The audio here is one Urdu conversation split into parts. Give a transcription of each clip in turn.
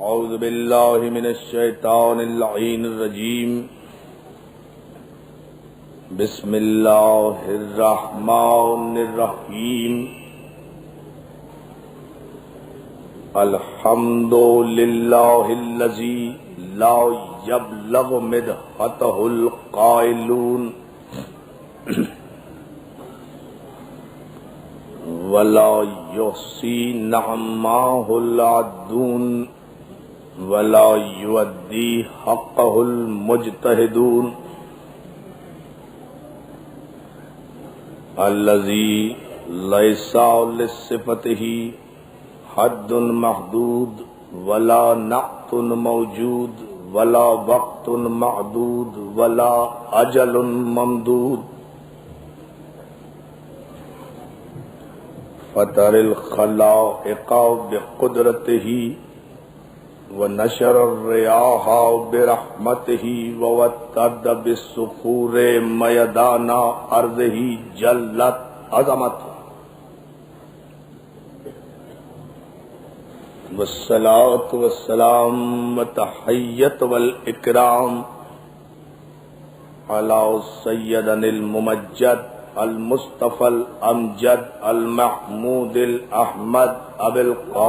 اعوذ باللہ من الشیطان اللعین الرجیم بسم اللہ الرحمن الرحیم الحمد للہ الذی لا یبلغ مدحتہ القائلون ولا یحصی نعماہ العدون ولا یؤدی حقہ المجتہدون الذی لیس لصفتہ حد محدود ولا نعت موجود ولا وقت معدود ولا اجل ممدود فطر الخلائق بقدرتہ ونشر الریاح برحمتہ ووتد بالصخور میدان ارضہ جلت عظمتہ والصلاة والسلام والتحیۃ والاکرام علی سیدنا الممجد المصطفى الامجد المحمود الاحمد ابی القاسم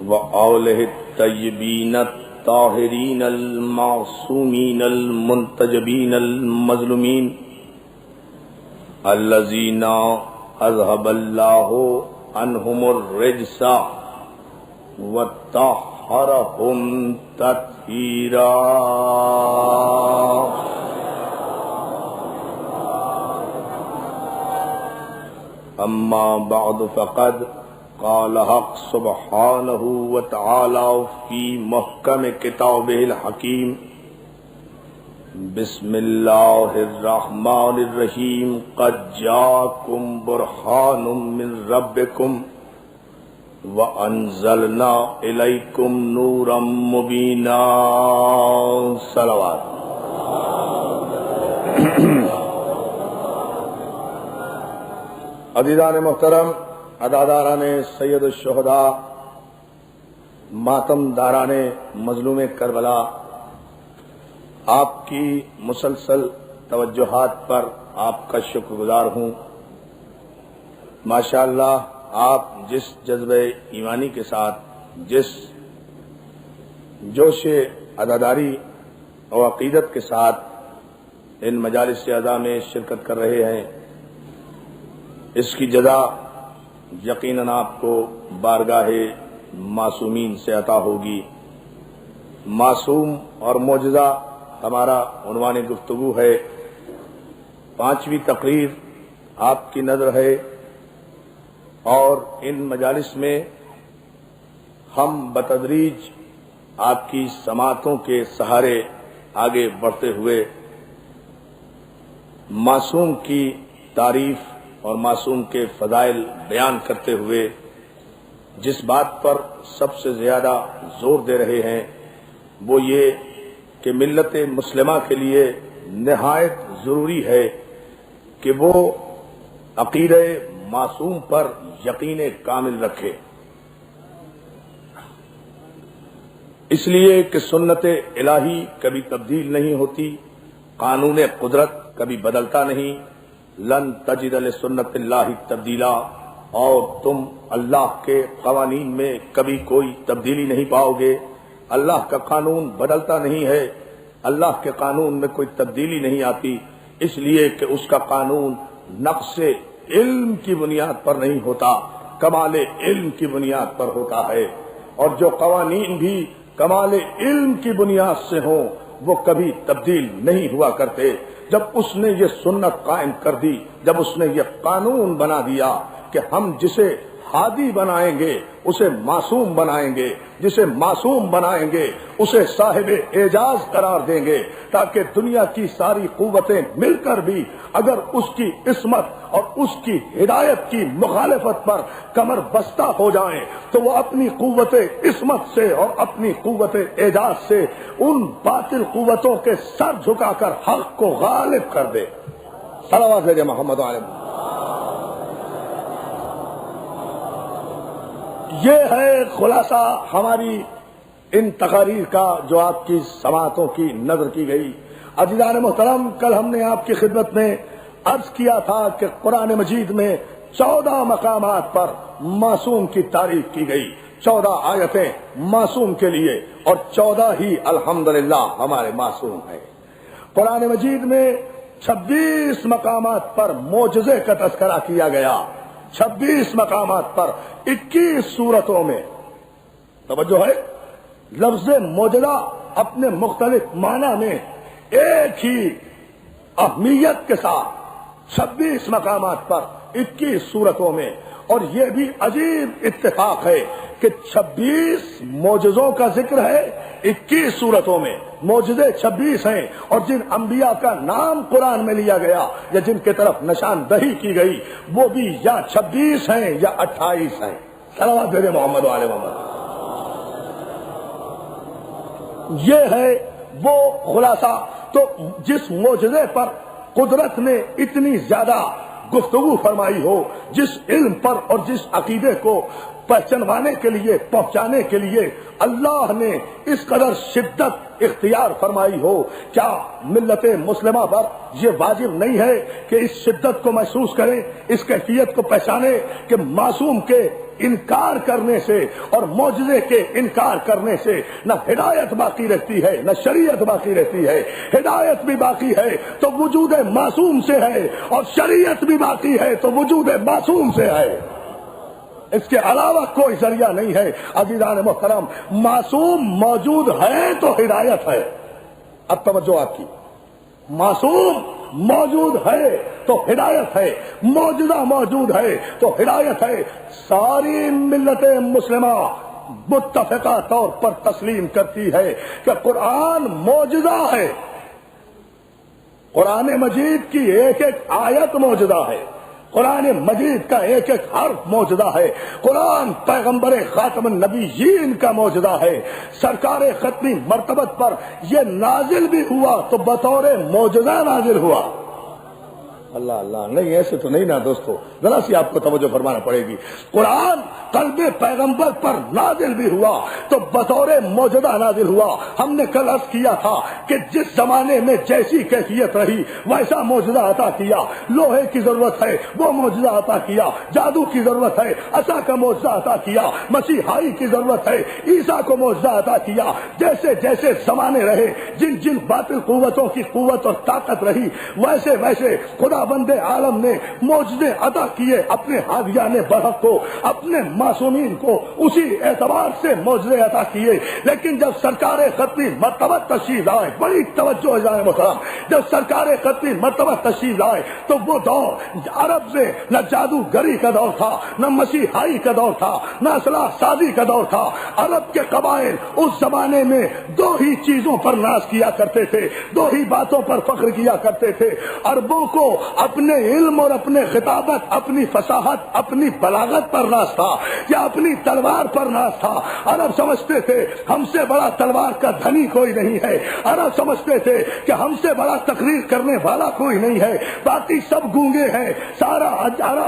وآلہ الطیبین الطاہرین المعصومین المنتجبین المظلومین الذین اذهب اللہ عنہم الرجس وطہرہم تطہیرا اما بعد فقد قال حق سبحانہ وتعالی فی محکم کتابہ الحکیم بسم اللہ الرحمن الرحیم قد جاءکم برہان من ربکم وَأَنزَلْنَا إِلَيْكُمْ نُورًا مُبِينًا صلوات عزیزان محترم، اداداران سید الشہداء، ماتم داران مظلوم کربلا، آپ کی مسلسل توجہات پر آپ کا شکر گزار ہوں۔ ماشاءاللہ آپ جس جذبہ ایمانی کے ساتھ، جس جوش عزاداری اور عقیدت کے ساتھ ان مجالس عزا میں شرکت کر رہے ہیں، اس کی جزا یقیناً آپ کو بارگاہ معصومین سے عطا ہوگی۔ معصوم اور معجزہ ہمارا عنوان گفتگو ہے۔ 5ویں تقریر آپ کی نظر ہے، اور ان مجالس میں ہم بتدریج آپ کی سماعتوں کے سہارے آگے بڑھتے ہوئے معصوم کی تعریف اور معصوم کے فضائل بیان کرتے ہوئے جس بات پر سب سے زیادہ زور دے رہے ہیں وہ یہ کہ ملت مسلمہ کے لیے نہایت ضروری ہے کہ وہ عقیدہ معصوم پر یقین کامل رکھے، اس لیے کہ سنت الہی کبھی تبدیل نہیں ہوتی، قانون قدرت کبھی بدلتا نہیں، لن تجد لسنت اللہ تبدیلا، اور تم اللہ کے قوانین میں کبھی کوئی تبدیلی نہیں پاؤ گے۔ اللہ کا قانون بدلتا نہیں ہے، اللہ کے قانون میں کوئی تبدیلی نہیں آتی، اس لیے کہ اس کا قانون نقص علم کی بنیاد پر نہیں ہوتا، کمال علم کی بنیاد پر ہوتا ہے، اور جو قوانین بھی کمال علم کی بنیاد سے ہوں وہ کبھی تبدیل نہیں ہوا کرتے۔ جب اس نے یہ سنت قائم کر دی، جب اس نے یہ قانون بنا دیا کہ ہم جسے ہادی بنائیں گے اسے معصوم بنائیں گے، جسے معصوم بنائیں گے اسے صاحب اعجاز قرار دیں گے، تاکہ دنیا کی ساری قوتیں مل کر بھی اگر اس کی عصمت اور اس کی ہدایت کی مخالفت پر کمر بستہ ہو جائیں تو وہ اپنی قوت عصمت سے اور اپنی قوت اعجاز سے ان باطل قوتوں کے سر جھکا کر حق کو غالب کر دے۔ صلوات محمد علیہ یہ ہے خلاصہ ہماری ان تقاریر کا جو آپ کی سماعتوں کی نظر کی گئی۔ عزیزان محترم، کل ہم نے آپ کی خدمت میں عرض کیا تھا کہ قرآن مجید میں 14 مقامات پر معصوم کی تعریف کی گئی، 14 آیتیں معصوم کے لیے، اور 14 ہی الحمدللہ ہمارے معصوم ہیں۔ قرآن مجید میں 26 مقامات پر معجزے کا تذکرہ کیا گیا، 26 مقامات پر 21 صورتوں میں۔ توجہ ہے، لفظ معجزہ اپنے مختلف معنی میں ایک ہی اہمیت کے ساتھ 26 مقامات پر 21 صورتوں میں، اور یہ بھی عجیب اتفاق ہے کہ 26 معجزوں کا ذکر ہے 21 صورتوں میں، معجزے 26 ہیں، اور جن انبیاء کا نام قرآن میں لیا گیا یا جن کی طرف نشاندہی کی گئی وہ بھی یا 26 ہیں یا 28 ہیں۔ صلوات بھیجے محمد وعلى محمد۔ یہ ہے وہ خلاصہ۔ تو جس معجزے پر قدرت نے اتنی زیادہ گفتگو فرمائی ہو، جس علم پر اور جس عقیدے کو پہچانوانے کے لیے، پہنچانے کے لیے اللہ نے اس قدر شدت اختیار فرمائی ہو، کیا ملت مسلمہ پر یہ واجب نہیں ہے کہ اس شدت کو محسوس کریں، اس کیفیت کو پہچانے کہ معصوم کے انکار کرنے سے اور معجزے کے انکار کرنے سے نہ ہدایت باقی رہتی ہے نہ شریعت باقی رہتی ہے۔ ہدایت بھی باقی ہے تو وجود معصوم سے ہے، اور شریعت بھی باقی ہے تو وجود معصوم سے ہے، اس کے علاوہ کوئی ذریعہ نہیں ہے۔ عزیزان محترم، معصوم موجود ہے تو ہدایت ہے۔ اب توجہ آپ کی، معصوم موجود ہے تو ہدایت ہے، معجزہ موجود ہے تو ہدایت ہے۔ ساری ملت مسلمہ متفقہ طور پر تسلیم کرتی ہے کہ قرآن معجزہ ہے، قرآن مجید کی ایک ایک آیت معجزہ ہے، قرآن مجید کا ایک ایک حرف معجزہ ہے، قرآن پیغمبر خاتم النبیین کا معجزہ ہے۔ سرکار ختمی مرتبت پر یہ نازل بھی ہوا تو بطور معجزہ نازل ہوا۔ اللہ اللہ، نہیں ایسے تو نہیں نا دوستو، ذرا سی آپ کو توجہ فرمانا پڑے گی۔ قرآن قلب پیغمبر پر نازل بھی ہوا تو بطور معجزہ نازل ہوا۔ ہم نے کل عرض کیا تھا کہ جس زمانے میں جیسی کیفیت رہی ویسا معجزہ عطا کیا۔ لوہے کی ضرورت ہے وہ معجزہ عطا کیا، جادو کی ضرورت ہے عصا کا معجزہ عطا کیا، مسیحائی کی ضرورت ہے عیسیٰ کو معجزہ عطا کیا۔ جیسے جیسے زمانے رہے، جن جن باطل قوتوں کی قوت اور طاقت رہی، ویسے ویسے خدا بند عالم نے معجزے عطا کیے اپنے ہادیان برحق کو، اپنے معصومین کو اسی اعتبار سے معجزے عطا کیے۔ لیکن جب سرکار ختمی مرتبہ تشریف لائے، بڑی توجہ ہے محترم، جب سرکار ختمی مرتبہ تشریف لائے تو وہ دور عرب میں نہ جادوگری کا دور تھا، نہ مسیحائی کا دور تھا، نہ اسلحہ سازی کا دور تھا۔ عرب کے قبائل اس زمانے میں دو ہی چیزوں پر ناز کیا کرتے تھے، دو ہی باتوں پر فخر کیا کرتے تھے۔ عربوں کو اپنے علم اور اپنے خطابت، اپنی فصاحت، اپنی بلاغت پر ناز تھا یا اپنی تلوار پر ناز تھا۔ عرب سمجھتے تھے ہم سے بڑا تلوار کا دھنی کوئی نہیں ہے، عرب سمجھتے تھے کہ ہم سے بڑا تقریر کرنے والا کوئی نہیں ہے، باقی سب گونگے ہیں، سارا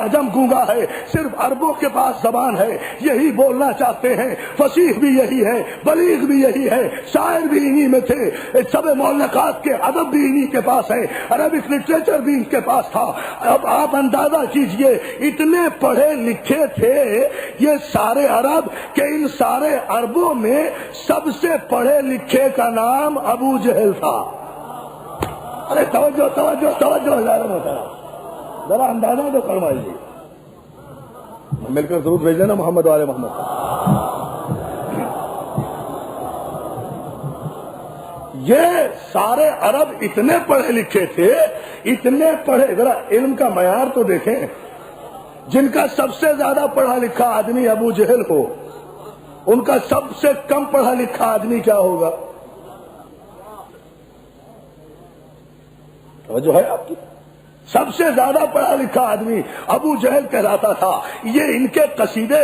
عجم گونگا ہے، صرف عربوں کے پاس زبان ہے، یہی بولنا چاہتے ہیں، فصیح بھی یہی ہے، بلیغ بھی یہی ہے، شاعر بھی انہی میں تھے، سب مولکات کے ادب بھی انہی کے پاس ہے، عربک لٹریچر بھی ان کے پاس تھا۔ اب آپ اندازہ کیجئے اتنے پڑھے لکھے تھے یہ سارے عرب کہ ان سارے عربوں میں سب سے پڑھے لکھے کا نام ابو جہل تھا۔ ارے توجہ توجہ توجہ، ذرا اندازہ تو فرمائیے، مل کر ضرور بھیج دینا محمد والے محمد۔ یہ سارے عرب اتنے پڑھے لکھے تھے، اتنے پڑھے، ذرا علم کا معیار تو دیکھیں، جن کا سب سے زیادہ پڑھا لکھا آدمی ابو جہل ہو، ان کا سب سے کم پڑھا لکھا آدمی کیا ہوگا؟ توجہ ہے آپ کی؟ سب سے زیادہ پڑھا لکھا آدمی ابو جہل کہلاتا تھا۔ یہ ان کے قصیدے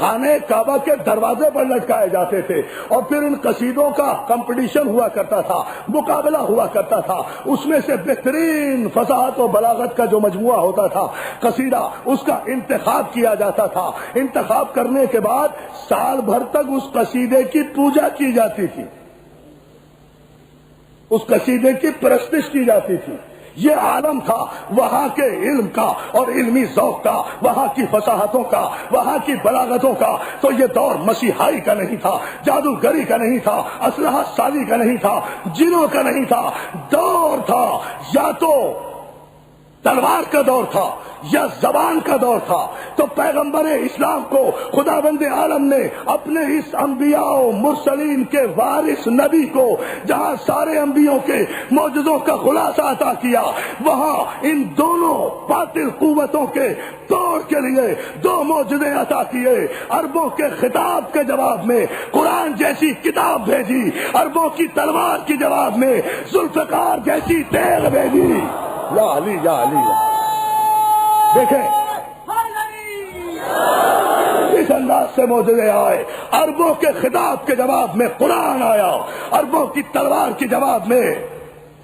خانے کعبہ کے دروازے پر لٹکائے جاتے تھے، اور پھر ان قصیدوں کا کمپٹیشن ہوا کرتا تھا، مقابلہ ہوا کرتا تھا، اس میں سے بہترین فصاحت و بلاغت کا جو مجموعہ ہوتا تھا قصیدہ، اس کا انتخاب کیا جاتا تھا۔ انتخاب کرنے کے بعد سال بھر تک اس قصیدے کی پوجا کی جاتی تھی، اس قصیدے کی پرستش کی جاتی تھی۔ یہ عالم تھا وہاں کے علم کا اور علمی ذوق کا، وہاں کی فصاحتوں کا، وہاں کی بلاغتوں کا۔ تو یہ دور مسیحائی کا نہیں تھا، جادوگری کا نہیں تھا، اسلحہ سازی کا نہیں تھا، جنوں کا نہیں تھا۔ دور تھا یا تو تلوار کا دور تھا یا زبان کا دور تھا۔ تو پیغمبر اسلام کو خداوند عالم نے اپنے اس انبیاء و مرسلین کے وارث نبی کو جہاں سارے انبیوں کے معجزوں کا خلاصہ عطا کیا، وہاں ان دونوں باطل قوتوں کے توڑ کے لیے دو معجزے عطا کیے۔ عربوں کے خطاب کے جواب میں قرآن جیسی کتاب بھیجی، عربوں کی تلوار کے جواب میں ذوالفقار جیسی تیغ بھیجی۔ یا علی یا علی، دیکھیں اس انداز سے معجزے آئے۔ عربوں کے خطاب کے جواب میں قرآن آیا، عربوں کی تلوار کے جواب میں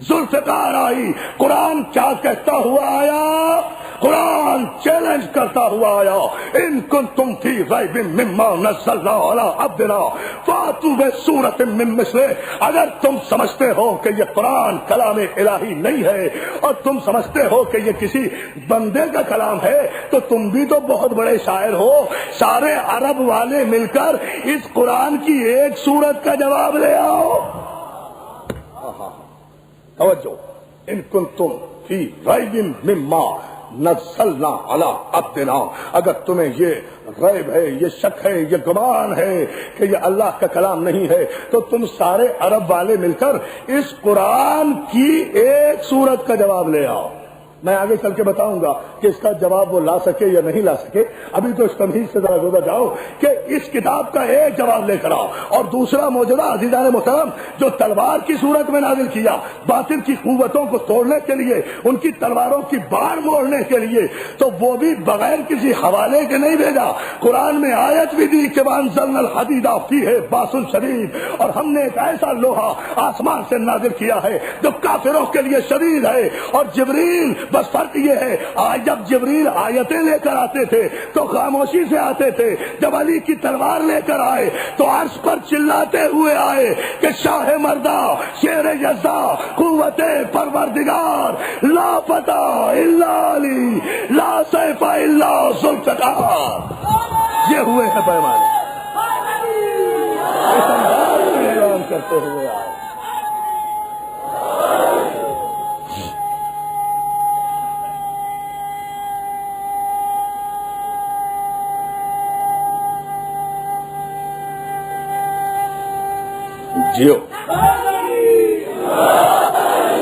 ذوالفقار آئی۔ قرآن کیا کہتا ہوا آیا؟ قرآن چیلنج کرتا ہوا آیا، ان کنتم فی ریب مما نزلنا علی عبدنا فاتوا بسورۃ من مثلہ۔ اگر تم سمجھتے ہو کہ یہ قرآن کلام الہی نہیں ہے اور تم سمجھتے ہو کہ یہ کسی بندے کا کلام ہے، تو تم بھی تو بہت بڑے شاعر ہو۔ سارے عرب والے مل کر اس قرآن کی ایک سورت کا جواب لے آؤ۔ توجہ، ان کنتم فی ریب مما نزلنا علی عبدنا، اگر تمہیں یہ ریب ہے، یہ شک ہے، یہ گمان ہے کہ یہ اللہ کا کلام نہیں ہے، تو تم سارے عرب والے مل کر اس قرآن کی ایک سورت کا جواب لے آؤ۔ میں آگے چل کے بتاؤں گا کہ اس کا جواب وہ لا سکے یا نہیں لا سکے۔ ابھی تو اس تمہید سے ذرا گزر جاؤ کہ اس کتاب کا ایک جواب لے کر آؤ۔ اور دوسرا معجزہ عزیزان محترم جو تلوار کی صورت میں نازل کیا، باطل کی قوتوں کو توڑنے کے لیے، ان کی تلواروں کی باڑ موڑنے کے لیے، تو وہ بھی بغیر کسی حوالے کے نہیں بھیجا۔ قرآن میں آیت بھی دی کہ وانزلنا الحدید فیہ باس شدید، اور ہم نے ایک ایسا لوہا آسمان سے نازل کیا ہے جو کافروں کے لیے شدید ہے۔ اور جبریل، بس فرق یہ ہے آج جب جبریل آیتیں لے کر آتے تھے تو خاموشی سے آتے تھے، جب علی کی تلوار لے کر آئے تو عرش پر چلاتے ہوئے آئے کہ شاہ مردہ، شیر یزا، قوت پروردگار، لا فتح الا علی، لا سیف الا ذوالفقار۔ یہ ہوئے ہیں پیمانے، اس انداز میں اعلان کرتے ہوئے آئے۔ جیو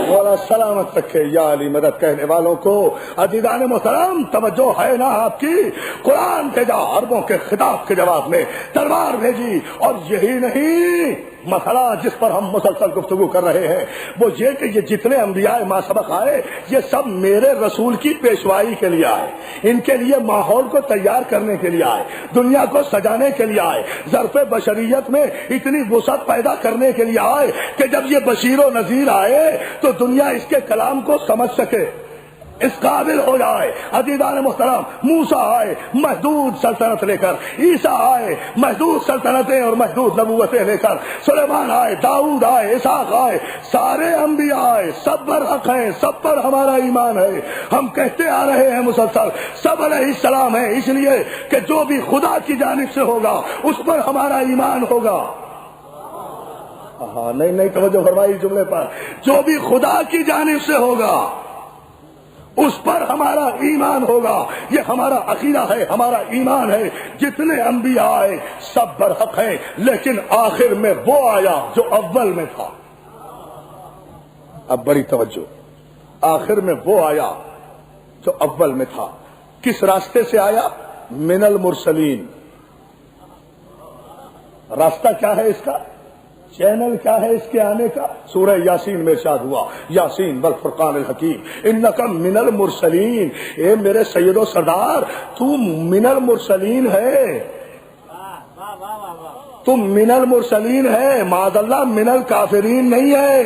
مولا سلامت رکھے یا علی مدد کہنے والوں کو۔ عزیزان محترم توجہ ہے نا آپ کی؟ قرآن کے جا عربوں کے خطاب کے جواب میں تلوار بھیجی۔ اور یہی نہیں، مسئلہ جس پر ہم مسلسل گفتگو کر رہے ہیں وہ یہ کہ یہ جتنے انبیاء ما سبق آئے یہ سب میرے رسول کی پیشوائی کے لیے آئے، ان کے لیے ماحول کو تیار کرنے کے لیے آئے، دنیا کو سجانے کے لیے آئے، ظرف بشریت میں اتنی وسعت پیدا کرنے کے لیے آئے کہ جب یہ بشیر و نذیر آئے تو دنیا اس کے کلام کو سمجھ سکے، اس قابل ہو جائے۔ عزیزان محترم، موسیٰ آئے محدود سلطنت لے کر، عیسیٰ آئے محدود سلطنتیں اور محدود نبوتیں لے کر، سلیمان آئے، داؤد آئے، اسحاق آئے، سارے انبیاء آئے، سب پر حق ہیں، سب پر ہمارا ایمان ہے۔ ہم کہتے آ رہے ہیں مسلسل سب علیہ السلام ہے، اس لیے کہ جو بھی خدا کی جانب سے ہوگا اس پر ہمارا ایمان ہوگا۔ ہاں نہیں توجہ فرمائی جملے پر، جو بھی خدا کی جانب سے ہوگا اس پر ہمارا ایمان ہوگا۔ یہ ہمارا عقیدہ ہے، ہمارا ایمان ہے۔ جتنے انبیاء آئے سب برحق ہیں، لیکن آخر میں وہ آیا جو اول میں تھا۔ اب بڑی توجہ، آخر میں وہ آیا جو اول میں تھا۔ کس راستے سے آیا؟ من المرسلین۔ راستہ کیا ہے اس کا؟ چینل کیا ہے اس کے آنے کا؟ سورہ یاسین میں ارشاد ہوا، یاسین والفرقان الحکیم انک من المرسلین۔ اے میرے سید و سردار، تو من المرسلین ہے۔ تم من المرسلین ہے، معاذ اللہ من الکافرین نہیں ہے،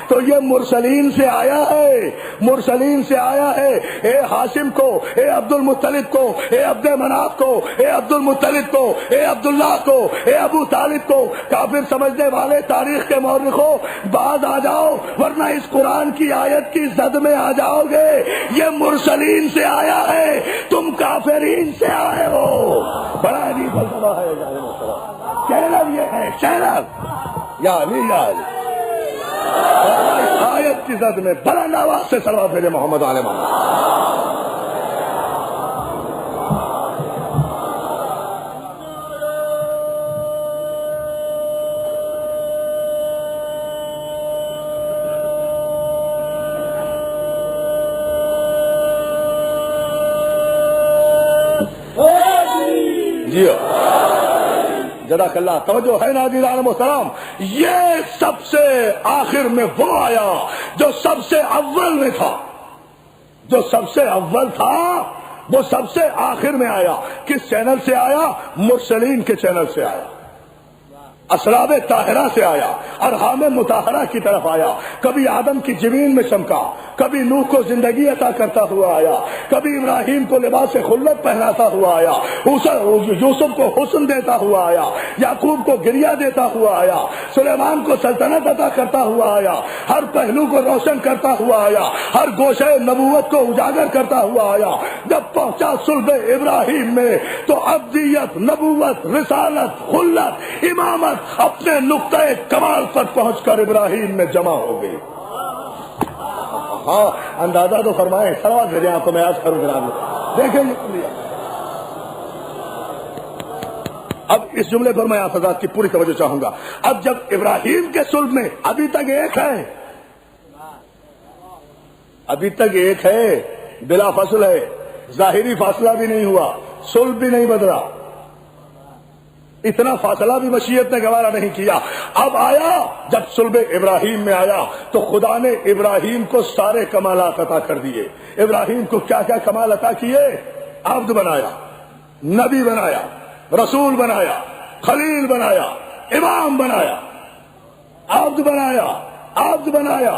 تو یہ مرسلین سے آیا ہے، مرسلین سے آیا ہے۔ اے ہاشم کو، اے عبد المطلب کو، اے عبد مناف کو، اے عبد المطلب کو، اے عبداللہ کو، اے ابو طالب کو، کافر سمجھنے والے تاریخ کے مورخوں بعد آ جاؤ، ورنہ اس قرآن کی آیت کی زد میں آ جاؤ گے۔ یہ مرسلین سے آیا ہے، تم کافرین سے آئے ہو۔ بڑا عجیب فلسفہ ہے چینل، یہ ہے چینل یا علی یا علی۔ آیت کی زد میں بلند آواز سے صلوات بھیجے محمد علیہ محمد۔ جی جزاک اللہ، توجہ ہے ناظرین محترم، یہ سب سے آخر میں وہ آیا جو سب سے اول میں تھا، جو سب سے اول تھا وہ سب سے آخر میں آیا۔ کس چینل سے آیا؟ مرسلین کے چینل سے آیا، اسراب طاہرہ سے آیا، ارحام مطہرہ کی طرف آیا۔ کبھی آدم کی زمین میں چمکا، کبھی نوح کو زندگی عطا کرتا ہوا آیا، کبھی ابراہیم کو لباس خلت پہناتا ہوا آیا، یوسف کو حسن دیتا ہوا آیا، یعقوب کو گریہ دیتا ہوا آیا، سلیمان کو سلطنت عطا کرتا ہوا آیا، ہر پہلو کو روشن کرتا ہوا آیا، ہر گوشے نبوت کو اجاگر کرتا ہوا آیا۔ جب پہنچا صلب ابراہیم میں تو ابدیت، نبوت، رسالت، خلت، امامت اپنے نقطۂ کمال پر پہنچ کر ابراہیم میں جمع ہو گئی۔ ہاں اندازہ تو فرمائیں، سوال بھیجیں آپ کو میں آج کروں گا، دیکھیں یہ۔ اب اس جملے پر میں آپ حضرات کی پوری توجہ چاہوں گا۔ اب جب ابراہیم کے صلب میں ابھی تک ایک ہے، ابھی تک ایک ہے، بلا فصل ہے، ظاہری فاصلہ بھی نہیں ہوا، صلب بھی نہیں بدلا، اتنا فاصلہ بھی مشیت نے گوارا نہیں کیا۔ اب آیا جب صلب ابراہیم میں آیا تو خدا نے ابراہیم کو سارے کمالات عطا کر دیے۔ ابراہیم کو کیا کیا کمال عطا کیے؟ عبد بنایا، نبی بنایا، رسول بنایا، خلیل بنایا، امام بنایا، عبد بنایا، عبد بنایا،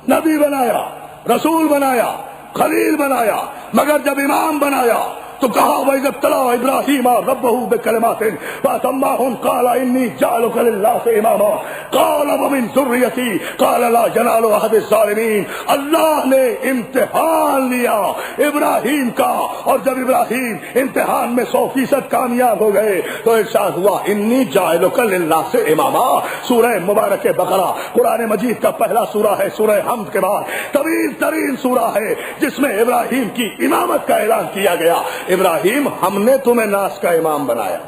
نبی بنایا، رسول بنایا، خلیل بنایا، مگر جب امام بنایا تو کہا وَإِذِ ابْتَلَىٰ إِبْرَاهِيمَ رَبُّهُ بِكَلِمَاتٍ فَأَتَمَّهُنَّ قَالَ إِنِّي جَاعِلُكَ لِلنَّاسِ إِمَامًا قَالَ وَمِن ذُرِّيَّتِي قَالَ لَا يَنَالُ عَهْدِ الظَّالِمِينَ۔ اللہ نے امتحان لیا ابراہیم کا، اور جب ابراہیم امتحان میں 100% کامیاب ہو گئے تو ارشاد ہوا إِنِّي جَاعِلُكَ لِلنَّاسِ إِمَامًا۔ سورہ مبارک بقرہ قرآن مجید کا پہلا سورہ ہے، سورہ حمد کے بعد طویل ترین سورہ ہے جس میں ابراہیم کی امامت کا اعلان کیا گیا۔ ابراہیم ہم نے تمہیں ناس کا امام بنایا۔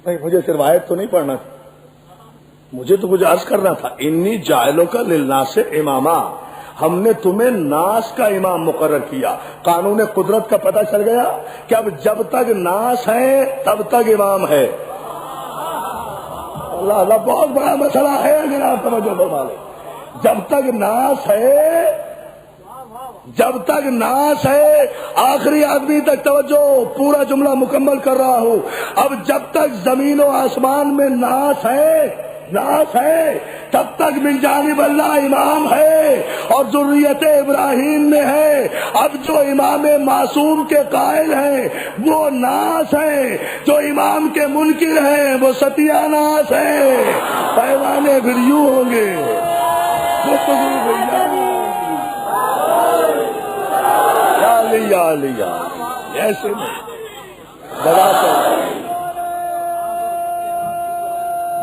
نہیں مجھے صرف آیت تو نہیں پڑھنا تھا، مجھے تو کچھ عرض کرنا تھا۔ انی جاعلوک للناس اماما، ہم نے تمہیں ناس کا امام مقرر کیا۔ قانون قدرت کا پتہ چل گیا کہ اب جب تک ناس ہے تب تک امام ہے۔ اللہ اللہ بہت بڑا مسئلہ ہے اگر آپ توجہ فرما لیں۔ جب تک ناس ہے، جب تک ناس ہے، آخری آدمی تک توجہ، پورا جملہ مکمل کر رہا ہوں۔ اب جب تک زمین و آسمان میں ناس ہے، ناس ہے، تب تک من جانب اللہ امام ہے اور ذریت ابراہیم میں ہے۔ اب جو امام معصوم کے قائل ہیں وہ ناس ہے، جو امام کے منکر ہیں وہ ستیہ ناس ہے۔ پیمانے پھر یوں ہوں گے، ایسے میں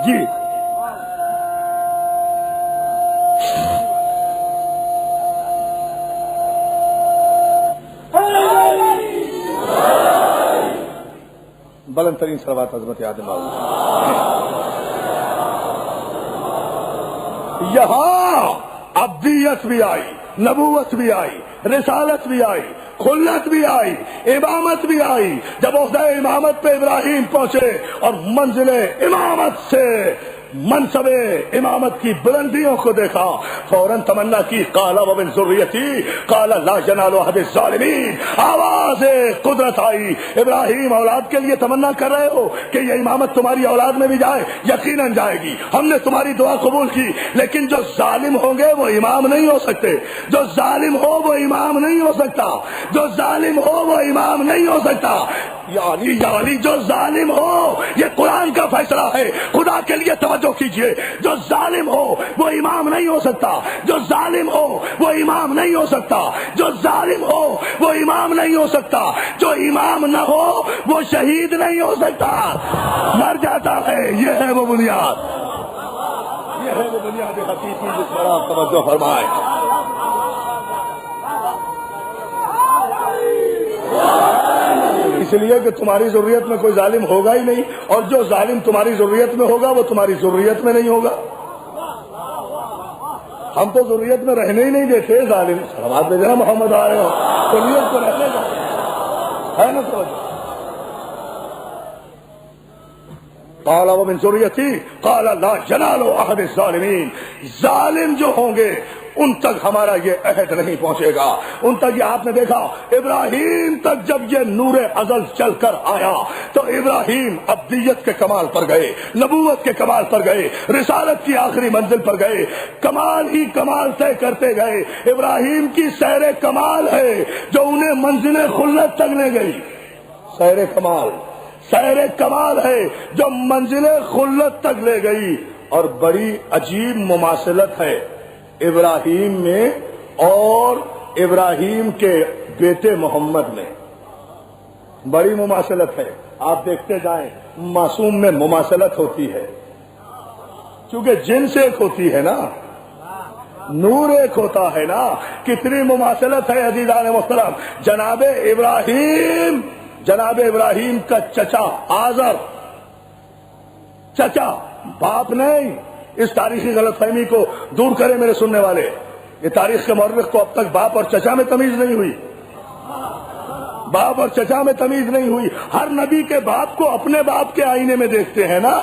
جی بلند ترین صلوات عظمت آدم یہاں ابدیت بھی آئی، نبوت بھی آئی، رسالت بھی آئی، خلت بھی آئی، امامت بھی آئی۔ جب عہدہ امامت پہ ابراہیم پہنچے اور منزل امامت سے منصب امامت کی بلندیوں کو دیکھا، فوراً تمنا کی قال ومن ذریتی قال لا ینال احد الظالمین، آواز قدرت آئی۔ ابراہیم اولاد کے لیے تمنا کر رہے ہو کہ یہ امامت تمہاری اولاد میں بھی جائے؟ یقیناً جائے گی، ہم نے تمہاری دعا قبول کی، لیکن جو ظالم ہوں گے وہ امام نہیں ہو سکتے، جو ظالم ہو وہ امام نہیں ہو سکتا، جو ظالم ہو وہ امام نہیں ہو سکتا، یعنی جو ظالم ہو، یہ قرآن کا فیصلہ ہے، خدا کے لیے توجہ کیجئے، جو ظالم ہو وہ امام نہیں ہو سکتا، جو ظالم ہو وہ امام نہیں ہو سکتا، جو ظالم ہو وہ امام نہیں ہو سکتا، جو امام نہ ہو وہ شہید نہیں ہو سکتا، مر جاتا ہے۔ یہ ہے وہ بنیاد، یہ ہے وہ بنیاد حقیقی جس پر آپ توجہ فرمائیں۔ اس لیے کہ تمہاری ضروریت میں کوئی ظالم ہوگا ہی نہیں، اور جو ظالم تمہاری ضروریت میں ہوگا وہ تمہاری ضروریت میں نہیں ہوگا۔ ہم تو ضروریت میں رہنے ہی نہیں دیتے ظالم، سلامات بھیجنا محمد آ رہے ہو، ضروریت کو رہنے دو، ہے نا توجہ۔ قال ومن ذریتی قال لا ینال احد الظالمین، ظالم جو ہوں گے ان تک ہمارا یہ عہد نہیں پہنچے گا، ان تک۔ یہ آپ نے دیکھا ابراہیم تک جب یہ نور ازل چل کر آیا تو ابراہیم ابدیت کے کمال پر گئے، نبوت کے کمال پر گئے، رسالت کی آخری منزل پر گئے، کمال ہی کمال طے کرتے گئے۔ ابراہیم کی سیر کمال ہے جو انہیں منزل خلت تک لے گئی، سیر کمال، سیر کمال ہے جو منزل خلت تک لے گئی۔ اور بڑی عجیب مماثلت ہے ابراہیم میں اور ابراہیم کے بیٹے محمد میں، بڑی مماثلت ہے۔ آپ دیکھتے جائیں، معصوم میں مماثلت ہوتی ہے کیونکہ جنس ایک ہوتی ہے نا، نور ایک ہوتا ہے نا۔ کتنی مماثلت ہے عزیزان محترم۔ جناب ابراہیم کا چچا آزر، چچا باپ نہیں۔ اس تاریخی غلط فہمی کو دور کرے میرے سننے والے، یہ تاریخ کے مورخ کو اب تک باپ اور چچا میں تمیز نہیں ہوئی، باپ اور چچا میں تمیز نہیں ہوئی۔ ہر نبی کے باپ کو اپنے باپ کے آئینے میں دیکھتے ہیں نا،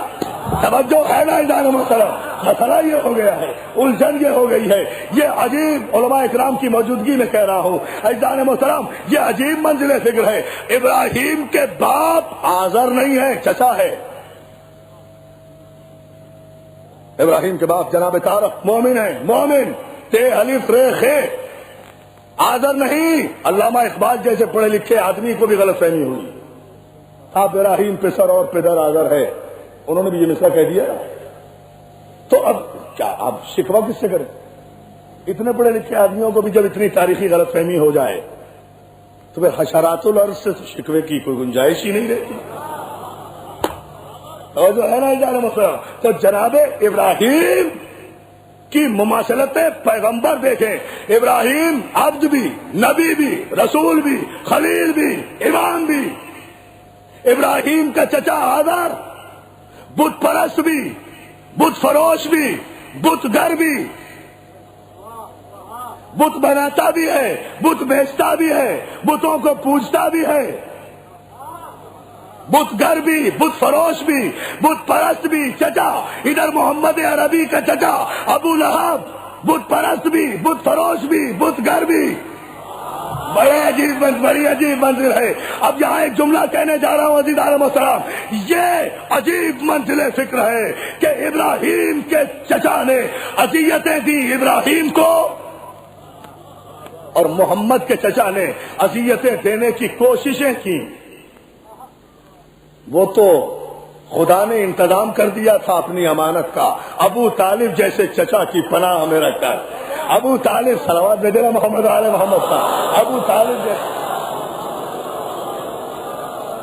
توجہ ہے نا عزیزان محترم۔ مسئلہ یہ ہو گیا ہے، الجھن یہ ہو گئی ہے۔ یہ عجیب علماء اکرام کی موجودگی میں کہہ رہا ہوں عزیزان محترم، یہ عجیب منزل فکر ہے۔ ابراہیم کے باپ آزر نہیں ہے، چچا ہے۔ ابراہیم کے باپ جناب طارق مومن ہیں، مومن تے الف رے خے، آزر نہیں۔ علامہ اقبال جیسے پڑھے لکھے آدمی کو بھی غلط فہمی ہوئی، آپ ابراہیم پسر اور پدر آزر ہے، انہوں نے بھی یہ مسئلہ کہہ دیا۔ تو اب کیا آپ شکوہ کس سے کریں؟ اتنے پڑھے لکھے آدمیوں کو بھی جب اتنی تاریخی غلط فہمی ہو جائے تو پھر حشرات الارض سے شکوے کی کوئی گنجائش ہی نہیں رہتی، اور جو ہے نا جانا مسئلہ۔ تو جناب ابراہیم کی مماثلت پیغمبر دیکھیں، ابراہیم عبد بھی، نبی بھی، رسول بھی، خلیل بھی، امام بھی۔ ابراہیم کا چچا آزر بت پرست بھی، بت فروش بھی، بت گر بھی، بت بناتا بھی ہے، بت بیچتا بھی ہے، بتوں کو پوجتا بھی ہے، بت گر بھی، بت فروش بھی، بت پرست بھی۔ چچا ادھر محمد عربی کا چچا ابو لہب، بت پرست بھی، بت فروش بھی، بت گر بھی۔ بڑی عجیب منزل ہے۔ اب یہاں ایک جملہ کہنے جا رہا ہوں عزیزان محترم، یہ عجیب منزل فکر ہے کہ ابراہیم کے چچا نے اذیتیں دی ابراہیم کو، اور محمد کے چچا نے اذیتیں دینے کی کوششیں کی۔ وہ تو خدا نے انتظام کر دیا تھا اپنی امانت کا، ابو طالب جیسے چچا کی پناہ میں رکھ کر، ابو طالب صلوات بھیجے نا محمد آل محمد کا، ابو طالب جیسے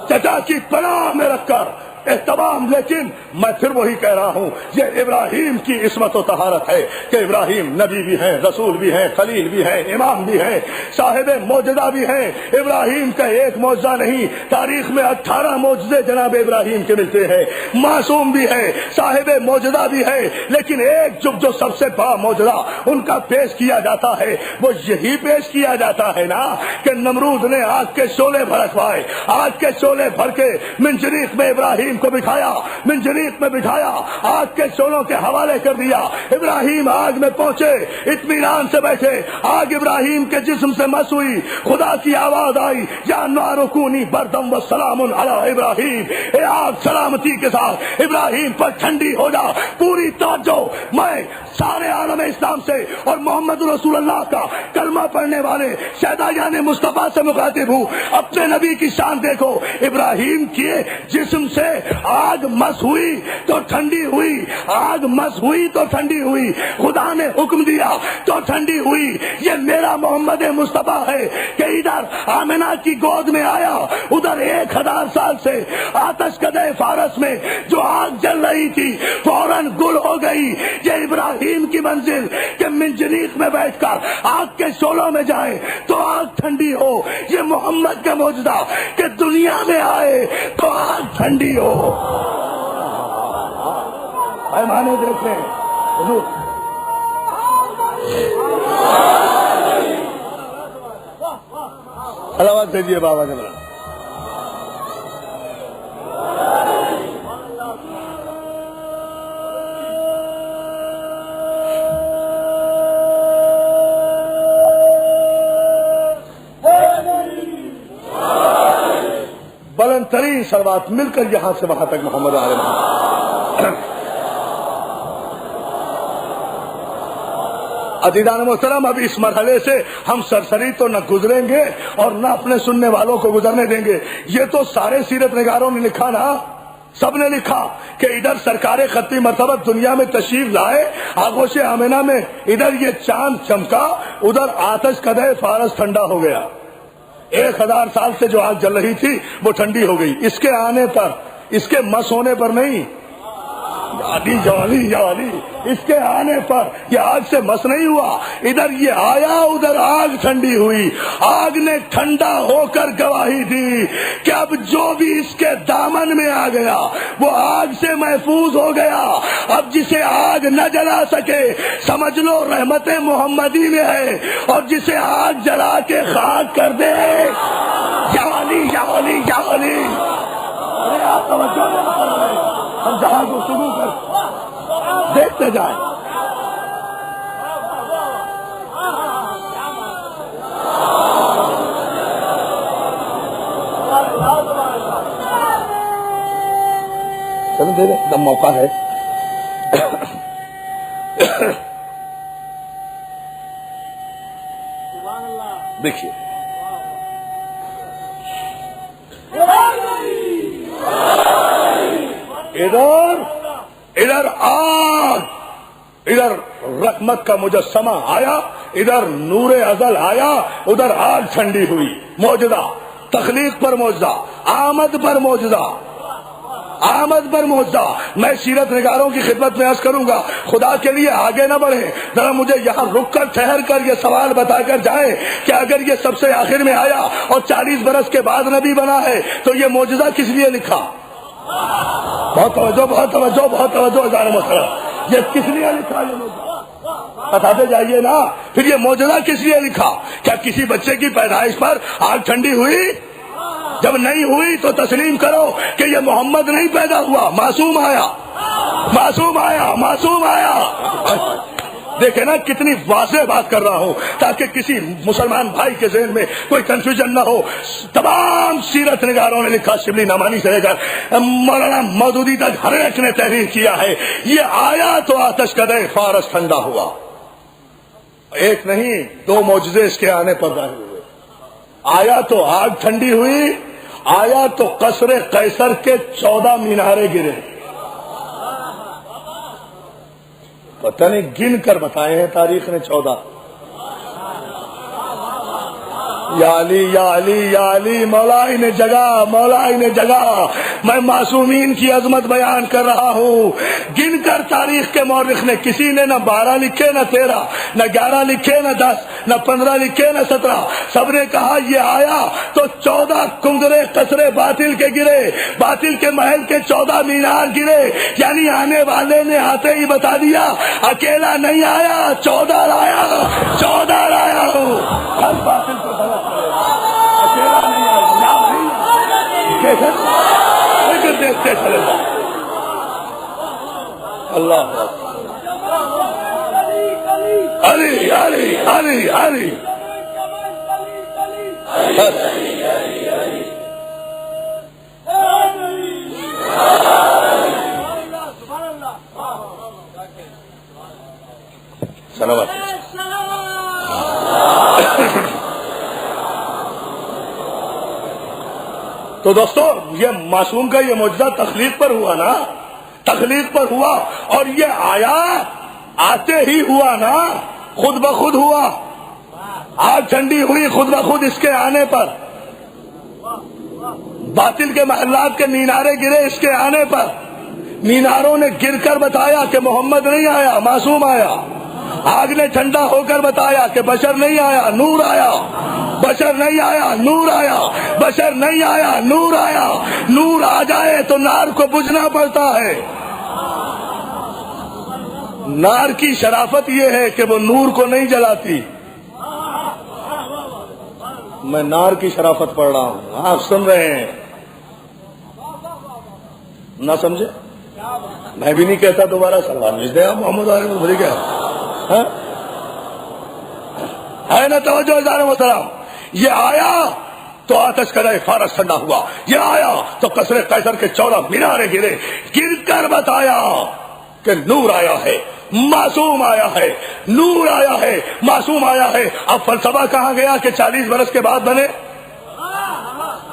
چچا کی پناہ میں رکھ کر اہتمام۔ لیکن میں پھر وہی کہہ رہا ہوں، یہ ابراہیم کی عصمت و طہارت ہے کہ ابراہیم نبی بھی ہیں، رسول بھی ہیں، خلیل بھی ہیں، امام بھی ہیں، صاحب معجزہ بھی ہیں۔ ابراہیم کا ایک معجزہ نہیں، تاریخ میں 18 معجزے جناب ابراہیم کے ملتے ہیں۔ معصوم بھی ہے، صاحب معجزہ بھی ہے، لیکن ایک جو سب سے بڑا معجزہ ان کا پیش کیا جاتا ہے وہ یہی پیش کیا جاتا ہے نا کہ نمرود نے آگ کے شعلے بھڑکوائے، آگ کے شعلے بھڑ کے منجریخ میں ابراہیم ابراہیم کو بٹھایا، منجنیق میں بٹھایا، آگ کے شعلوں کے حوالے کر دیا۔ ابراہیم آگ میں پہنچے، اطمینان سے بیٹھے، آگ ابراہیم کے جسم سے مس ہوئی، خدا کی آواز آئی، یا نار کونی بردم و سلام علی ابراہیم، اے آگ سلامتی کے ساتھ ابراہیم پر ٹھنڈی ہو جا۔ پوری توجہ، میں سارے عالم اسلام سے اور محمد رسول اللہ کا کلمہ پڑھنے والے شہدائیان مصطفیٰ سے مخاطب ہوں۔ اپنے نبی کی شان دیکھو، ابراہیم کے جسم سے آگ مس ہوئی تو ٹھنڈی ہوئی، آگ مس ہوئی تو ٹھنڈی ہوئی، خدا نے حکم دیا تو ٹھنڈی ہوئی۔ یہ میرا محمد مصطفیٰ ہے کہ ادھر آمنہ کی گود میں آیا، ادھر 1000 سال سے آتش کدے فارس میں جو آگ جل رہی تھی فوراً گل ہو گئی۔ یہ ابراہیم کی منزل کہ منجنیق میں بیٹھ کر آگ کے شعلوں میں جائے تو آگ ٹھنڈی ہو، یہ محمد کا معجزہ کہ دنیا میں آئے تو آگ ٹھنڈی ہو۔ پیمانے دیکھیں حضور، سلوات دیجیے بابا جبرا۔ بلند ترین سلوات مل کر یہاں سے وہاں تک محمد آل محمد۔ عزیزان محترم، اب اس مرحلے سے ہم سرسری تو نہ گزریں گے اور نہ اپنے سننے والوں کو گزرنے دیں گے۔ یہ تو سارے سیرت نگاروں نے لکھا نا، سب نے لکھا کہ ادھر سرکار خطی مرتبہ دنیا میں تشریف لائے، آغوش آمنہ میں ادھر یہ چاند چمکا، ادھر آتش کدے فارس ٹھنڈا ہو گیا۔ 1000 سال سے جو آگ جل رہی تھی وہ ٹھنڈی ہو گئی۔ اس کے آنے پر، اس کے مس ہونے پر نہیں، اس کے آنے پر یہ آگ سے مس نہیں ہوا، ادھر یہ آیا، ادھر آگ ٹھنڈی ہوئی۔ آگ نے ٹھنڈا ہو کر گواہی دی کہ اب جو بھی اس کے دامن میں آ گیا وہ آگ سے محفوظ ہو گیا۔ اب جسے آگ نہ جلا سکے سمجھ لو رحمت محمدی میں ہے، اور جسے آگ جلا کے خاک کر دے، یا علی یا علی یا علی۔ ارے آپ توجہ نہیں کر رہے، ہم جہاں کو شروع کر دیکھتے جائیں۔ چلو دے دیں، دم موقع ہے۔ دیکھیے ادھر آگ، ادھر رحمت کا مجسمہ آیا، ادھر نور ازل آیا، ادھر آگ ٹھنڈی ہوئی۔ معجزہ، تخلیق پر معجزہ، آمد پر معجزہ، آمد پر معجزہ۔ میں سیرت نگاروں کی خدمت میں عرض کروں گا، خدا کے لیے آگے نہ بڑھیں، ذرا مجھے یہاں رک کر ٹھہر کر یہ سوال بتا کر جائیں کہ اگر یہ سب سے آخر میں آیا اور 40 برس کے بعد نبی بنا ہے تو یہ معجزہ کس لیے لکھا؟ بہت توجہ، بہت توجہ، بہت توجہ عزیزان محترم، یہ کس لیے لکھا؟ یہ معجزہ بتاتے جائیے نا، پھر یہ معجزہ کس لیے لکھا؟ کیا کسی بچے کی پیدائش پر آگ ٹھنڈی ہوئی؟ جب نہیں ہوئی تو تسلیم کرو کہ یہ محمد نہیں پیدا ہوا، معصوم آیا، معصوم آیا، معصوم آیا۔ دیکھیں نا کتنی واضح بات کر رہا ہوں تاکہ کسی مسلمان بھائی کے ذہن میں کوئی کنفیوژن نہ ہو۔ تمام سیرت نگاروں نے لکھا، شبلی نعمانی سے لے کر مولانا مودودی تک ہر ایک نے تحریر کیا ہے، یہ آیا تو آتش کدے فارس ٹھنڈا ہوا۔ ایک نہیں، 2 معجزے اس کے آنے پر ظاہر ہوئے۔ آیا تو آگ ٹھنڈی ہوئی، آیا تو قصر قیصر کے 14 مینارے گرے۔ پتہ نہیں گن کر بتائے ہیں تاریخ نے 14۔ یا علی یا علی یا علی، مولا نے جگہ، مولا نے جگہ۔ میں معصومین کی عظمت بیان کر رہا ہوں، گن کر تاریخ کے مورخ نے کسی نے نہ 12 لکھے، نہ 13، نہ 11 لکھے، نہ 10، نہ 15 لکھے، نہ 17۔ سب نے کہا یہ آیا تو 14 کنگرے قصرے باطل کے گرے، باطل کے محل کے 14 مینار گرے، یعنی آنے والے نے آتے ہی بتا دیا اکیلا نہیں آیا، 14 لایا، 14 لایا ہوں۔ ہر باطل کو غلط اکیلا نہیں آیا، دیکھتے چلے علی علی سلامت. تو دوستو یہ معصوم کا یہ معجزہ تخلیق پر ہوا نا، تخلیق پر ہوا، اور یہ آیا آتے ہی ہوا نا، خود بخود ہوا. آگ ٹھنڈی ہوئی خود بخود اس کے آنے پر، باطل کے محلات کے مینارے گرے اس کے آنے پر. میناروں نے گر کر بتایا کہ محمد نہیں آیا، معصوم آیا. آگ نے ٹھنڈا ہو کر بتایا کہ بشر نہیں آیا، نور آیا. بشر نہیں آیا، نور آیا. بشر نہیں آیا، نور آیا. نور آ جائے تو نار کو بجھنا پڑتا ہے. نار کی شرافت یہ ہے کہ وہ نور کو نہیں جلاتی. میں نار کی شرافت پڑھ رہا ہوں، آپ سن رہے ہیں نہ سمجھے؟ میں بھی نہیں کہتا دوبارہ سلمان بھیج دیں آپ محمد عالم بھری کیا ہے نا. توجہ ادارے محترم، یہ آیا تو آتش کا فارس ٹھنڈا ہوا. یہ آیا تو قصر قیصر کے 14 مینارے گرے. گر کر بتایا کہ نور آیا ہے، معصوم آیا ہے، نور آیا ہے، معصوم آیا ہے. اب فلسفہ کہاں گیا کہ 40 برس کے بعد بنے؟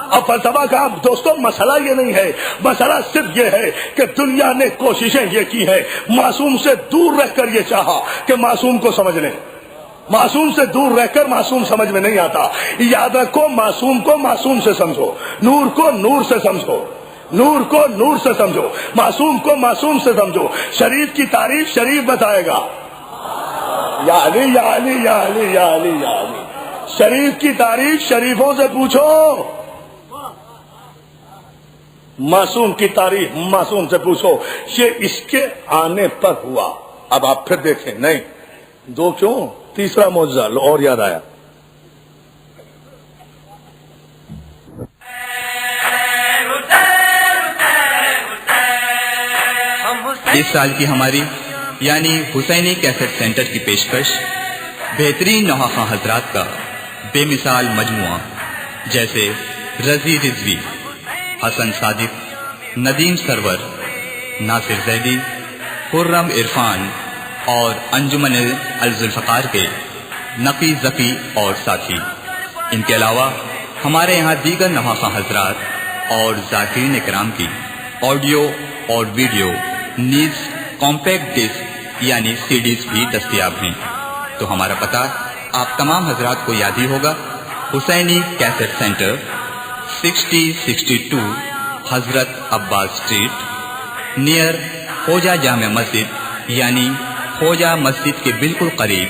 اب فلسفہ کا دوستوں مسئلہ یہ نہیں ہے، مسئلہ صرف یہ ہے کہ دنیا نے کوششیں یہ کی ہے، معصوم سے دور رہ کر یہ چاہا کہ معصوم کو سمجھ لیں. معصوم سے دور رہ کر معصوم سمجھ میں نہیں آتا. یاد رکھو، معصوم کو معصوم سے سمجھو، نور کو نور سے سمجھو، نور کو نور سے سمجھو، معصوم کو معصوم سے سمجھو. شریف کی تعریف شریف بتائے گا. یا علی یا علی یا علی یا علی یا علی. شریف کی تعریف شریفوں سے پوچھو، معصوم کی تعریف معصوم سے پوچھو. یہ اس کے آنے پر ہوا. اب آپ پھر دیکھیں، نہیں دو کیوں، تیسرا معجزہ اور یاد آیا. اس سال کی ہماری یعنی حسینی کیسٹ سینٹر کی پیشکش بہترین نوحہ حضرات کا بے مثال مجموعہ، جیسے رضی رضوی، حسن صادق، ندیم سرور، ناصر زیدی، خرم عرفان اور انجمن الذوالفقار کے نقی ذکی اور ساتھی. ان کے علاوہ ہمارے یہاں دیگر نوحہ حضرات اور ذاکرین کرام کی آڈیو اور ویڈیو نیز کمپیکٹ ڈسک یعنی CDs بھی دستیاب ہیں. تو ہمارا پتہ آپ تمام حضرات کو یاد ہی ہوگا، حسینی کیسٹ سینٹر، 6062 حضرت عباس اسٹریٹ، نیئر خوجہ جامع مسجد یعنی خوجہ مسجد کے بالکل قریب،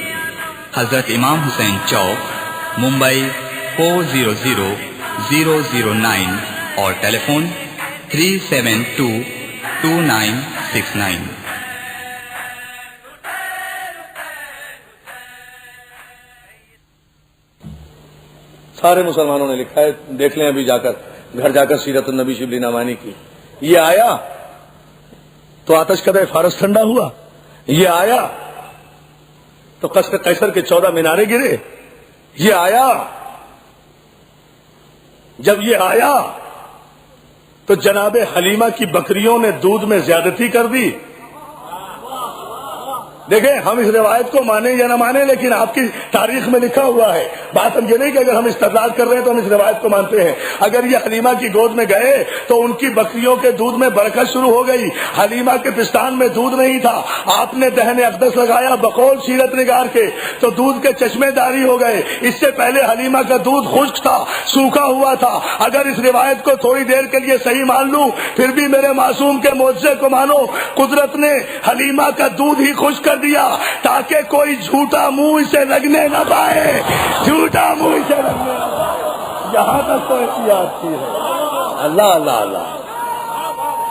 حضرت امام حسین چوک، ممبئی 400009 اور ٹیلی فون 3722969. سارے مسلمانوں نے لکھا ہے، دیکھ لیں ابھی جا کر، گھر جا کر سیرت النبی شبلی نعمانی کی. یہ آیا تو آتش کدے فارس ٹھنڈا ہوا. یہ آیا تو قصر قیصر کے 14 مینارے گرے. یہ آیا، جب یہ آیا تو جناب حلیمہ کی بکریوں نے دودھ میں زیادتی کر دی. دیکھیں ہم اس روایت کو مانیں یا نہ مانیں، لیکن آپ کی تاریخ میں لکھا ہوا ہے. بات ہم یہ نہیں کہ اگر ہم استدلال کر رہے ہیں تو ہم اس روایت کو مانتے ہیں. اگر یہ حلیمہ کی گود میں گئے تو ان کی بکریوں کے دودھ میں برکت شروع ہو گئی. حلیمہ کے پستان میں دودھ نہیں تھا، آپ نے دہن اقدس لگایا بقول سیرت نگار کے تو دودھ کے چشمے داری ہو گئے. اس سے پہلے حلیمہ کا دودھ خشک تھا، سوکھا ہوا تھا. اگر اس روایت کو تھوڑی دیر کے لیے صحیح مان لوں، پھر بھی میرے معصوم کے معجزے کو مانو. قدرت نے حلیمہ کا دودھ ہی خشک کر دیا تاکہ کوئی جھوٹا منہ اسے لگنے نہ پائے، جھوٹا منہ اسے لگنے نہ پائے. یہاں تک تو احتیاط کی ہے. اللہ اللہ اللہ،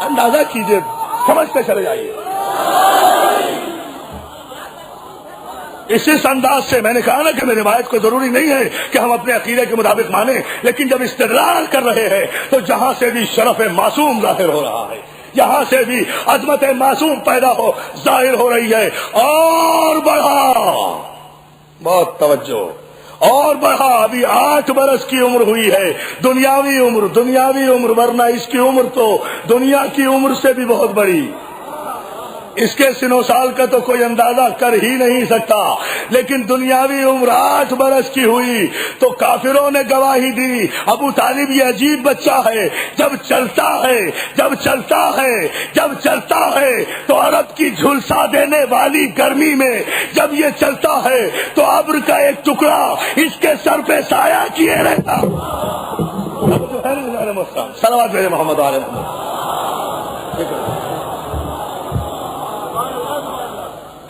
اندازہ کیجئے، سمجھتے چلے جائیے. اس انداز سے میں نے کہا نا کہ میری روایت کو ضروری نہیں ہے کہ ہم اپنے عقیدے کے مطابق مانیں، لیکن جب استدلال کر رہے ہیں تو جہاں سے بھی شرف معصوم ظاہر ہو رہا ہے، یہاں سے بھی عظمت معصوم پیدا ہو ظاہر ہو رہی ہے. اور بڑھا بہت توجہ اور بڑھا، ابھی 8 برس کی عمر ہوئی ہے، دنیاوی عمر، ورنہ اس کی عمر تو دنیا کی عمر سے بھی بہت بڑی. اس کے سنو سال کا تو کوئی اندازہ کر ہی نہیں سکتا، لیکن دنیاوی عمر 8 برس کی ہوئی تو کافروں نے گواہی دی ابو طالب یہ عجیب بچہ ہے، جب چلتا ہے تو عرب کی جھلسا دینے والی گرمی میں جب یہ چلتا ہے تو ابر کا ایک ٹکڑا اس کے سر پہ سایہ کیے رہتا. صلوات بھیجے محمد علیہ محمد.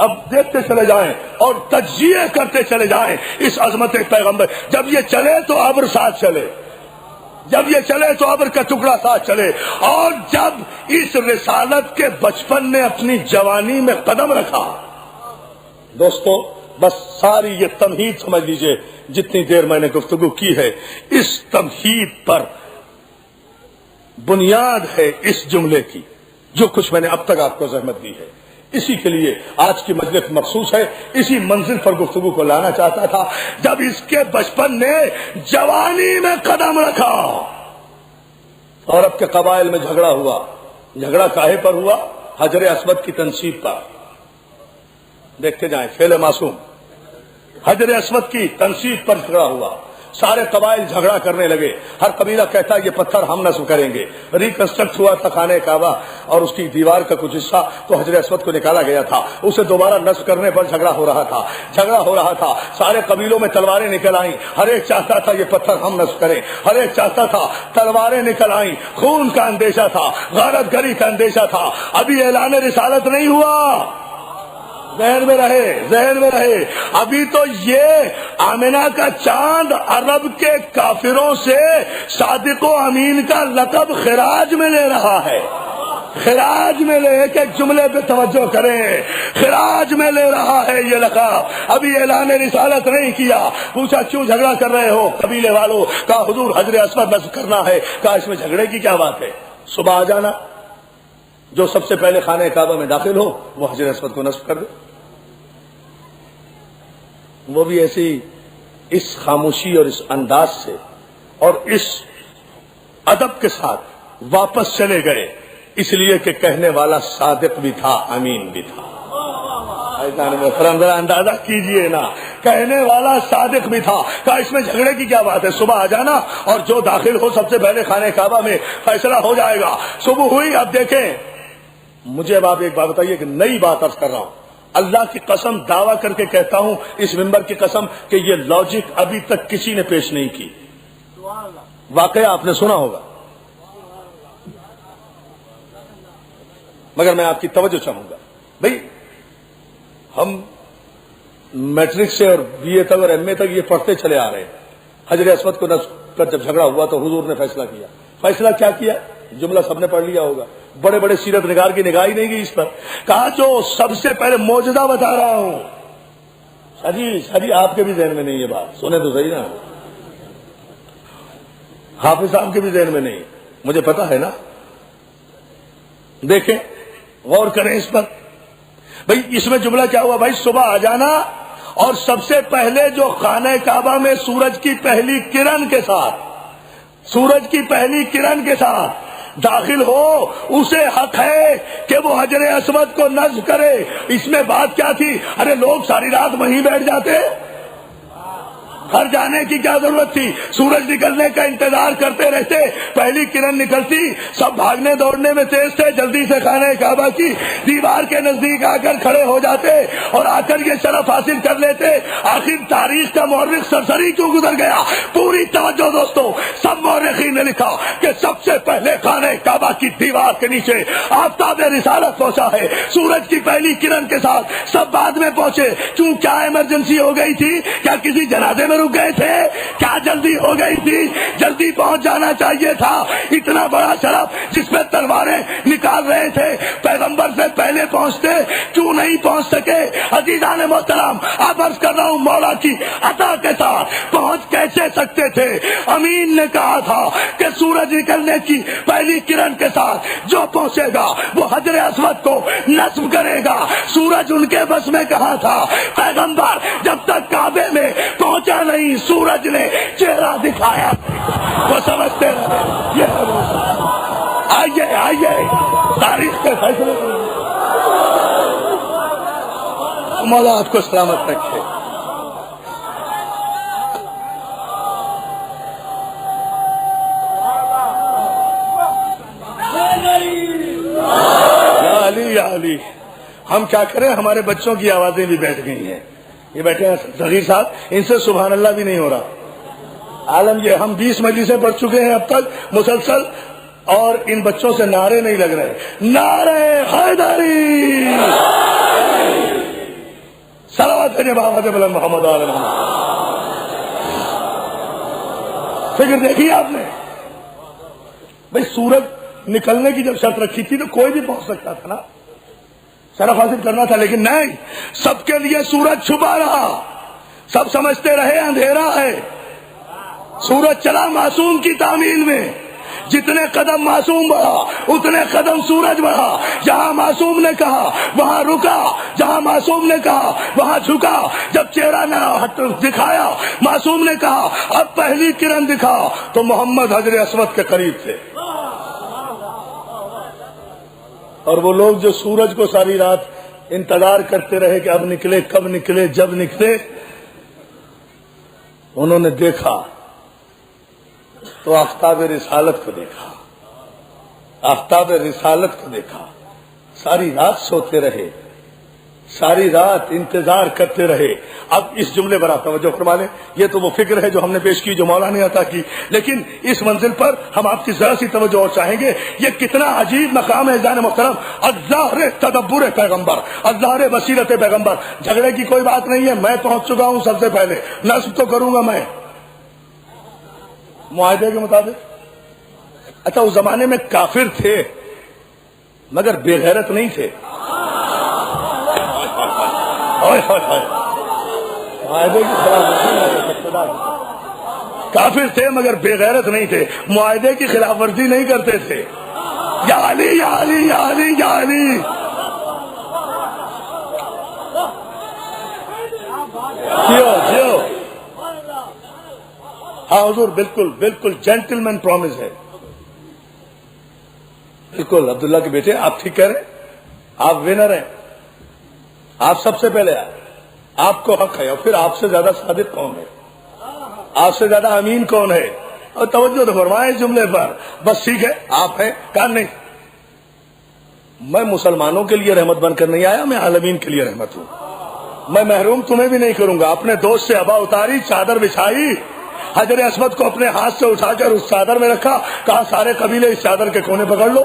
اب دیکھتے چلے جائیں اور تجزیے کرتے چلے جائیں اس عظمت پیغمبر. جب یہ چلے تو ابر ساتھ چلے، ساتھ چلے، اور جب اس رسالت کے بچپن نے اپنی جوانی میں قدم رکھا. دوستو بس ساری یہ تمہید سمجھ لیجئے، جتنی دیر میں نے گفتگو کی ہے اس تمہید پر بنیاد ہے اس جملے کی جو کچھ میں نے اب تک آپ کو زحمت دی ہے. اسی کے لیے آج کی مجلس مخصوص ہے، اسی منزل پر گفتگو کو لانا چاہتا تھا. جب اس کے بچپن نے جوانی میں قدم رکھا اور اب کے قبائل میں جھگڑا کاہے پر ہوا؟ حجر اسود کی تنصیب پر. دیکھتے جائیں فعل معصوم، حجر اسود کی تنصیب پر جھگڑا ہوا، سارے قبائل جھگڑا کرنے لگے، ہر قبیلہ کہتا ہے یہ پتھر ہم نصب کریں گے. ریکنسٹرکٹ ہوا تھا خانہ کعبہ اور اس کی دیوار کا کچھ حصہ تو حجر اسود کو نکالا گیا تھا، اسے دوبارہ نصب کرنے پر جھگڑا ہو رہا تھا. سارے قبیلوں میں تلواریں نکل آئیں، ہر ایک چاہتا تھا یہ پتھر ہم نصب کریں، ہر ایک چاہتا تھا، تلواریں نکل آئیں، خون کا اندیشہ تھا، غارت گری کا اندیشہ تھا. ابھی اعلان رسالت نہیں ہوا، ذہن میں رہے. ابھی تو یہ آمنہ کا چاند عرب کے کافروں سے صادق و امین کا لقب خراج میں لے رہا ہے. خراج میں لے کے جملے پہ توجہ کریں، خراج میں لے رہا ہے یہ لقب. ابھی اعلان رسالت نہیں کیا. پوچھا کیوں جھگڑا کر رہے ہو قبیلے والوں؟ کہا حضور حجر اسود نصب کرنا ہے. کہا اس میں جھگڑے کی کیا بات ہے، صبح آ جانا، جو سب سے پہلے خانہ کعبہ میں داخل ہو وہ حجر اسود کو نصب کر دے. وہ بھی ایسی اس خاموشی اور اس انداز سے اور اس ادب کے ساتھ واپس چلے گئے، اس لیے کہ کہنے والا صادق بھی تھا، امین بھی تھا. اندازہ کیجئے نا، کہنے والا صادق بھی تھا. کہا اس میں جھگڑے کی کیا بات ہے، صبح آ جانا اور جو داخل ہو سب سے پہلے خانہ کعبہ میں فیصلہ ہو جائے گا. صبح ہوئی. اب دیکھیں، مجھے اب آپ ایک بات بتائیے کہ نئی بات عرض کر رہا ہوں، اللہ کی قسم دعویٰ کر کے کہتا ہوں اس ممبر کی قسم کہ یہ لاجک ابھی تک کسی نے پیش نہیں کی. واقعہ آپ نے سنا ہوگا مگر میں آپ کی توجہ چاہوں گا. بھئی ہم میٹرک سے اور بی اے تک اور ایم اے تک یہ پڑھتے چلے آ رہے ہیں. حجر اسود کو نصب پر جب جھگڑا ہوا تو حضور نے فیصلہ کیا. فیصلہ کیا کیا؟ جملہ سب نے پڑھ لیا ہوگا، بڑے بڑے سیرت نگار کی نگاہ ہی نہیں گئی اس پر. کہا جو سب سے پہلے معجزہ بتا رہا ہوں. شاجی آپ کے بھی ذہن میں نہیں یہ بات، سنیں تو صحیح نا، حافظ صاحب کے بھی ذہن میں نہیں، مجھے پتا ہے نا. دیکھیں غور کریں اس پر. بھئی اس میں جملہ کیا ہوا؟ بھائی صبح آ جانا اور سب سے پہلے جو خانہ کعبہ میں سورج کی پہلی کرن کے ساتھ داخل ہو اسے حق ہے کہ وہ حجر اسود کو نصب کرے. اس میں بات کیا تھی؟ ارے لوگ ساری رات وہیں بیٹھ جاتے، گھر جانے کی کیا ضرورت تھی؟ سورج نکلنے کا انتظار کرتے رہتے، پہلی کرن نکلتی، سب بھاگنے دوڑنے میں تیز تھے، جلدی سے خانہ کعبہ کی دیوار کے نزدیک آ کر کھڑے ہو جاتے اور آ کر یہ شرف حاصل کر لیتے. آخر تاریخ کا مورخ سرسری کیوں گزر گیا؟ پوری توجہ دوستو، سب مورخین نے لکھا کہ سب سے پہلے خانہ کعبہ کی دیوار کے نیچے آفتاب رسالت پہنچا ہے سورج کی پہلی کرن کے ساتھ. سب بعد میں پہنچے. کیوں؟ کیا ایمرجنسی ہو گئی تھی؟ کیا کسی جنازے میں رک گئے تھے؟ کیا جلدی ہو گئی تھی؟ جلدی پہنچ جانا چاہیے تھا. اتنا بڑا شرف جس میں تلواریں نکال رہے تھے، پیغمبر سے پہلے پہنچتے، کیوں نہیں پہنچ سکے؟ عزیزان محترم، اب عرض کر رہا ہوں مولا کی عطا کے ساتھ پہنچ کیسے سکتے تھے؟ امین نے کہا تھا کہ سورج نکلنے کی پہلی کرن کے ساتھ جو پہنچے گا وہ حجر اسود کو نصب کرے گا. سورج ان کے بس میں کہاں تھا؟ پیغمبر جب تک کعبے میں پہنچا نہیں سورج نے چہرہ دکھایا نہیں. وہ سمجھتے رہے یہ آئیے آئیے تاریخ کے فیصلے مولا آپ کو سلامت رکھے. علی علی ہم کیا کریں، ہمارے بچوں کی آوازیں بھی بیٹھ گئی ہیں. یہ بیٹھے ہیں ظہیر صاحب، ان سے سبحان اللہ بھی نہیں ہو رہا. عالم یہ ہم 20 مجلسیں پڑھ چکے ہیں اب تک مسلسل، اور ان بچوں سے نعرے نہیں لگ رہے. نعرے حیدری، صلوات محمد بلند محمد علیہ محمد. فکر دیکھی آپ نے بھائی، سورج نکلنے کی جب شرط رکھی تھی تو کوئی بھی پہنچ سکتا تھا نا، شرف حاصل کرنا تھا، لیکن نہیں، سب کے لیے سورج چھپا رہا. سب سمجھتے رہے اندھیرا ہے. سورج چلا معصوم کی تعمیل میں. جتنے قدم معصوم بڑھا اتنے قدم سورج بڑھا. جہاں معصوم نے کہا وہاں رکا، جہاں معصوم نے کہا وہاں جھکا. جب چہرہ نہ دکھایا معصوم نے کہا اب پہلی کرن دکھا، تو محمد حجر اسود کے قریب تھے. اور وہ لوگ جو سورج کو ساری رات انتظار کرتے رہے کہ اب نکلے، کب نکلے، جب نکلے، انہوں نے دیکھا تو آفتاب رسالت کو دیکھا. آفتاب رسالت کو دیکھا. ساری رات سوتے رہے، ساری رات انتظار کرتے رہے. اب اس جملے پر آپ توجہ فرما لیں. یہ تو وہ فکر ہے جو ہم نے پیش کی، جو مولا نے عطا کی، لیکن اس منزل پر ہم آپ کی ذرا سی توجہ اور چاہیں گے. یہ کتنا عجیب مقام ہے جان محترم. الظاہر تدبر پیغمبر، الظاہر بصیرت پیغمبر. جھگڑے کی کوئی بات نہیں ہے. میں پہنچ چکا ہوں سب سے پہلے، نصب تو کروں گا میں معاہدے کے مطابق. اچھا، اس زمانے میں کافر تھے مگر بے غیرت نہیں تھے. معاہدے کی خلاف، کافر تھے مگر بے غیرت نہیں تھے. معاہدے کی خلاف ورزی نہیں کرتے تھے. یا علی یا علی یا علی یا علی. جیو ہاں حضور، بالکل بالکل جینٹل مین پرومس ہے. بالکل عبداللہ کے بیٹے آپ ٹھیک کہہ رہے ہیں. آپ ونر ہیں. آپ سب سے پہلے آئے، آپ کو حق ہے. اور پھر آپ سے زیادہ صادق کون ہے؟ آپ سے زیادہ امین کون ہے؟ اور توجہ تو فرمائیں اس جملے پر. بس ٹھیک ہے، آپ ہیں. کہا نہیں، میں مسلمانوں کے لیے رحمت بن کر نہیں آیا، میں عالمین کے لیے رحمت ہوں. میں محروم تمہیں بھی نہیں کروں گا. اپنے دوست سے ابا اتاری، چادر بچھائی، حجر اسود کو اپنے ہاتھ سے اٹھا کر اس چادر میں رکھا. کہا سارے قبیلے اس چادر کے کونے پکڑ لو،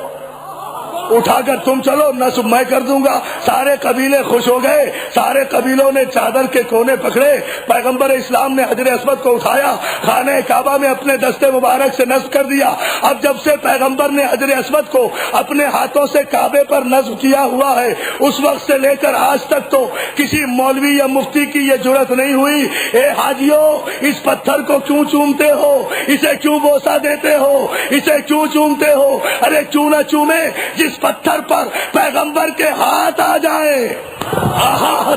اٹھا کر تم چلو، نصب میں کر دوں گا. سارے قبیلے خوش ہو گئے. سارے قبیلوں نے چادر کے کونے پکڑے. پیغمبر اسلام نے حجر اسود کو اٹھایا، خانہ کعبہ میں اپنے دستے مبارک سے نصب کر دیا. اب جب سے پیغمبر نے حجر اسود کو اپنے ہاتھوں سے کعبے پر نصب کیا ہوا ہے، اس وقت سے لے کر آج تک تو کسی مولوی یا مفتی کی یہ جرأت نہیں ہوئی. اے حاجیو، اس پتھر کو کیوں چومتے ہو؟ اسے کیوں بوسہ دیتے ہو؟ اسے کیوں چومتے ہو؟ ارے کیوں نہ چومے جس پتھر پر پیغمبر کے ہاتھ آ جائے.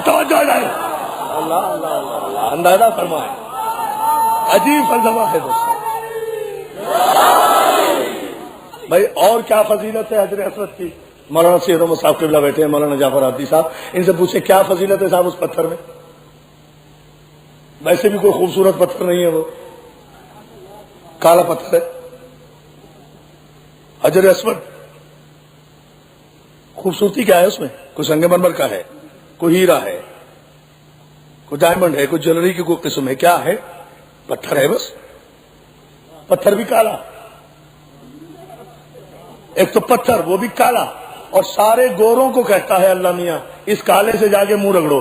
توجہ ہے. اللہ اللہ اللہ، اندازہ فرمائے. عجیب فلسفہ ہے دوستوں. بھائی اور کیا فضیلت ہے حجر اسود کی؟ مولانا سید احمد صاحب قبلہ بیٹھے ہیں، مولانا جعفر عابدی صاحب، ان سے پوچھیں کیا فضیلت ہے صاحب اس پتھر میں؟ ویسے بھی کوئی خوبصورت پتھر نہیں ہے، وہ کالا پتھر ہے. حجر اسود خوبصورتی کیا ہے اس میں؟ کوئی سنگ مرمر کا ہے، کوئی ہیرا ہے، کوئی ڈائمنڈ ہے، کوئی جویلری کی کوئی قسم ہے، کیا ہے؟ پتھر ہے بس. پتھر بھی کالا. ایک تو پتھر وہ بھی کالا، اور سارے گوروں کو کہتا ہے اللہ میاں اس کالے سے جا کے منہ رگڑو.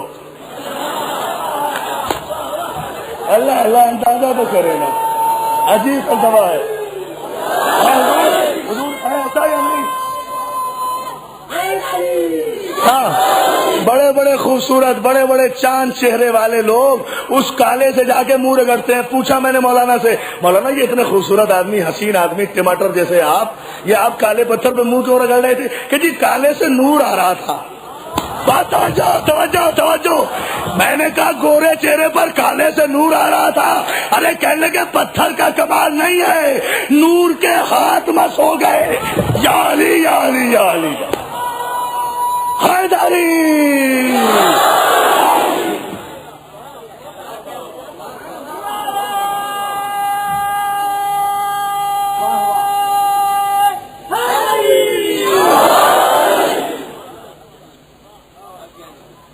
اللہ اللہ، اندازہ تو کرے نا. عجیب فلسفہ ہے. ایسا یا نہیں؟ ہاں بڑے بڑے خوبصورت بڑے بڑے چاند چہرے والے لوگ اس کالے سے جا کے منہ رگڑتے ہیں. پوچھا میں نے مولانا سے, مولانا یہ اتنے خوبصورت آدمی, حسین آدمی, ٹماٹر جیسے یہ آپ کالے پتھر پہ منہ کیوں رگڑ رہے تھے؟ کہ جی کالے سے نور آ رہا تھا. توجہ توجہ توجہ, میں نے کہا گورے چہرے پر کالے سے نور آ رہا تھا. ارے کہنے لگے پتھر کا کمال نہیں ہے, نور کے ہاتھ مس ہو گئے. یا علی یا علی یا علی حیدری.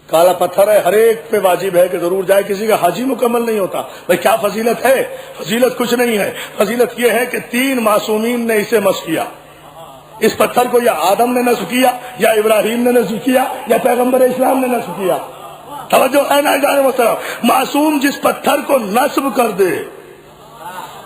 کالا پتھر ہے, ہر ایک پہ واجب ہے کہ ضرور جائے. کسی کا حج ہی مکمل نہیں ہوتا. بھائی کیا فضیلت ہے؟ فضیلت کچھ نہیں ہے. فضیلت یہ ہے کہ 3 معصومین نے اسے مس کیا. اس پتھر کو یا آدم نے نصب کیا, یا ابراہیم نے نصب کیا, یا پیغمبر اسلام نے نصب کیا. توجہ ہے نا جانے محترم. معصوم جس پتھر کو نصب کر دے,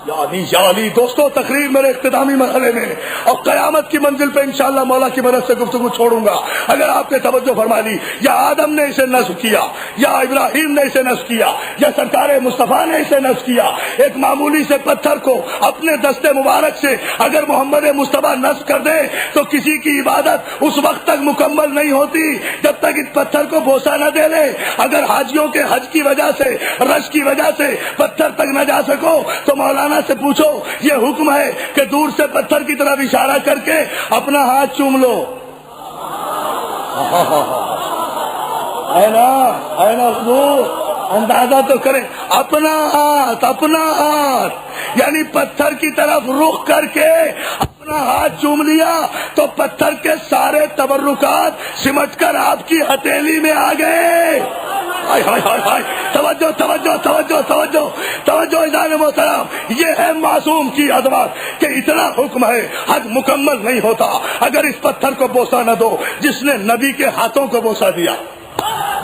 یا علی دوستو, تقریر میرے اختتامی مرحلے میں اور قیامت کی منزل پہ انشاءاللہ مولا کی مدد سے گفتگو چھوڑوں گا. اگر آپ نے توجہ فرما لی, یا آدم نے اسے نصب کیا, یا ابراہیم نے اسے نصب کیا, یا سرکار مصطفیٰ نے اسے نصب کیا. ایک معمولی سے پتھر کو اپنے دست مبارک سے اگر محمد مصطفیٰ نصب کر دے تو کسی کی عبادت اس وقت تک مکمل نہیں ہوتی جب تک اس پتھر کو بوسہ نہ دے لے. اگر حاجیوں کے حج کی وجہ سے, رش کی وجہ سے پتھر تک نہ جا سکو تو مولانا سے پوچھو, یہ حکم ہے کہ دور سے پتھر کی طرف اشارہ کر کے اپنا ہاتھ چوم لو. ہے نا حضور, اندازہ تو کریں. اپنا ہاتھ یعنی پتھر کی طرف رخ کر کے اپنا ہاتھ چوم لیا تو پتھر کے سارے تبرکات سمٹ کر آپ کی ہتھیلی میں آ گئے. توجہ توجہ توجہ توجہ توجہ اذان محترم, یہ ہے معصوم کی عظمت کہ اتنا حکم ہے. حج مکمل نہیں ہوتا اگر اس پتھر کو بوسہ نہ دو. جس نے نبی کے ہاتھوں کو بوسہ دیا,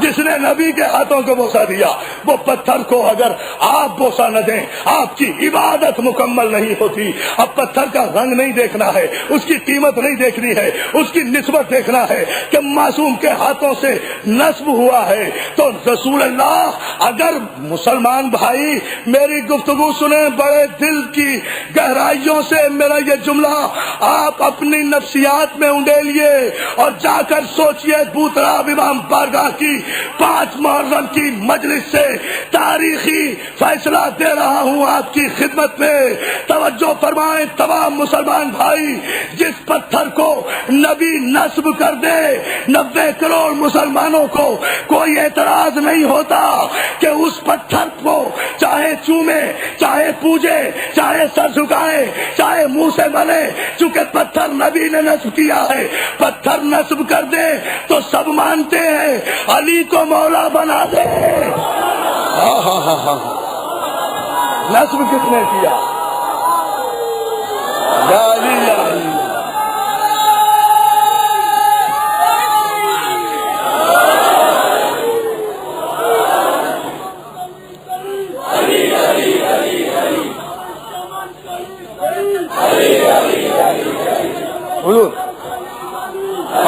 جس نے نبی کے ہاتھوں کو بوسہ دیا, وہ پتھر کو اگر آپ بوسہ نہ دیں آپ کی عبادت مکمل نہیں ہوتی. اب پتھر کا رنگ نہیں دیکھنا ہے, اس کی قیمت نہیں دیکھنی ہے, اس کی نسبت دیکھنا ہے کہ معصوم کے ہاتھوں سے نصب ہوا ہے. تو رسول اللہ, اگر مسلمان بھائی میری گفتگو سنیں بڑے دل کی گہرائیوں سے, میرا یہ جملہ آپ اپنی نفسیات میں انڈیلیے اور جا کر سوچئے. بوتراب امام بارگاہ کی 5 محرم کی مجلس سے تاریخی فیصلہ دے رہا ہوں آپ کی خدمت میں. توجہ فرمائیں تمام مسلمان بھائی, جس پتھر کو نبی نصب کر دے 90 کروڑ مسلمانوں کو کوئی اعتراض نہیں ہوتا کہ اس پتھر کو چاہے چومے, چاہے پوجے, چاہے سر جھکائے, چاہے منہ سے ملے. چونکہ پتھر نبی نے نصب کیا ہے, پتھر نصب کر دے تو سب مانتے ہیں علی کو مولا بنا دے. نصب کس نے کیا؟ یا علی یا علی.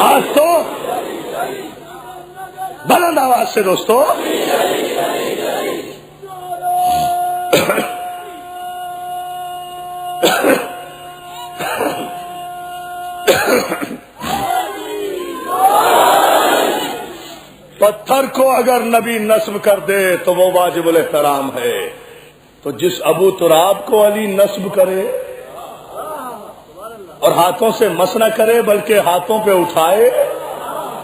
آج تو بلند آواز سے دوستو, پتھر کو اگر نبی نصب کر دے تو وہ واجب الاحترام ہے. تو جس ابو تراب کو علی نصب کرے اور ہاتھوں سے مس نہ کرے بلکہ ہاتھوں پہ اٹھائے,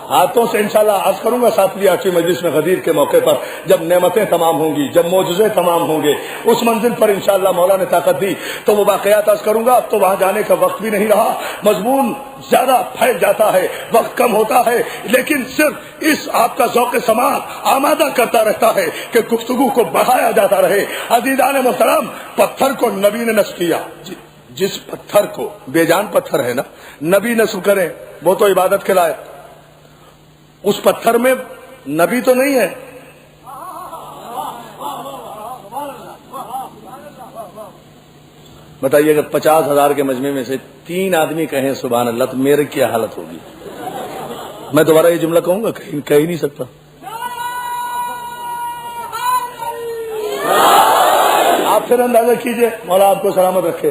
ہاتھوں سے انشاءاللہ عرض کروں گا 7ویں 8ویں مجلس میں غدیر کے موقع پر, جب نعمتیں تمام ہوں گی, جب معجزے تمام ہوں گے, اس منزل پر انشاءاللہ مولا نے طاقت دی تو وہ واقعات عرض کروں گا. اب تو وہاں جانے کا وقت بھی نہیں رہا, مضمون زیادہ پھیل جاتا ہے, وقت کم ہوتا ہے, لیکن صرف اس آپ کا ذوق سماعت آمادہ کرتا رہتا ہے کہ گفتگو کو بڑھایا جاتا رہے. عزیزان محترم, پتھر کو نبی نے نصب کیا. جس پتھر کو, بے جان پتھر ہے نا, نبی نصب کرے وہ تو عبادت کے لائق. اس پتھر میں نبی تو نہیں ہے. بتائیے اگر 50,000 کے مجمع میں سے 3 آدمی کہیں سبحان اللہ تو میرے کیا حالت ہوگی؟ میں دوبارہ یہ جملہ کہوں گا؟ کہہ ہی نہیں سکتا. آپ پھر اندازہ کیجئے، مولا آپ کو سلامت رکھے.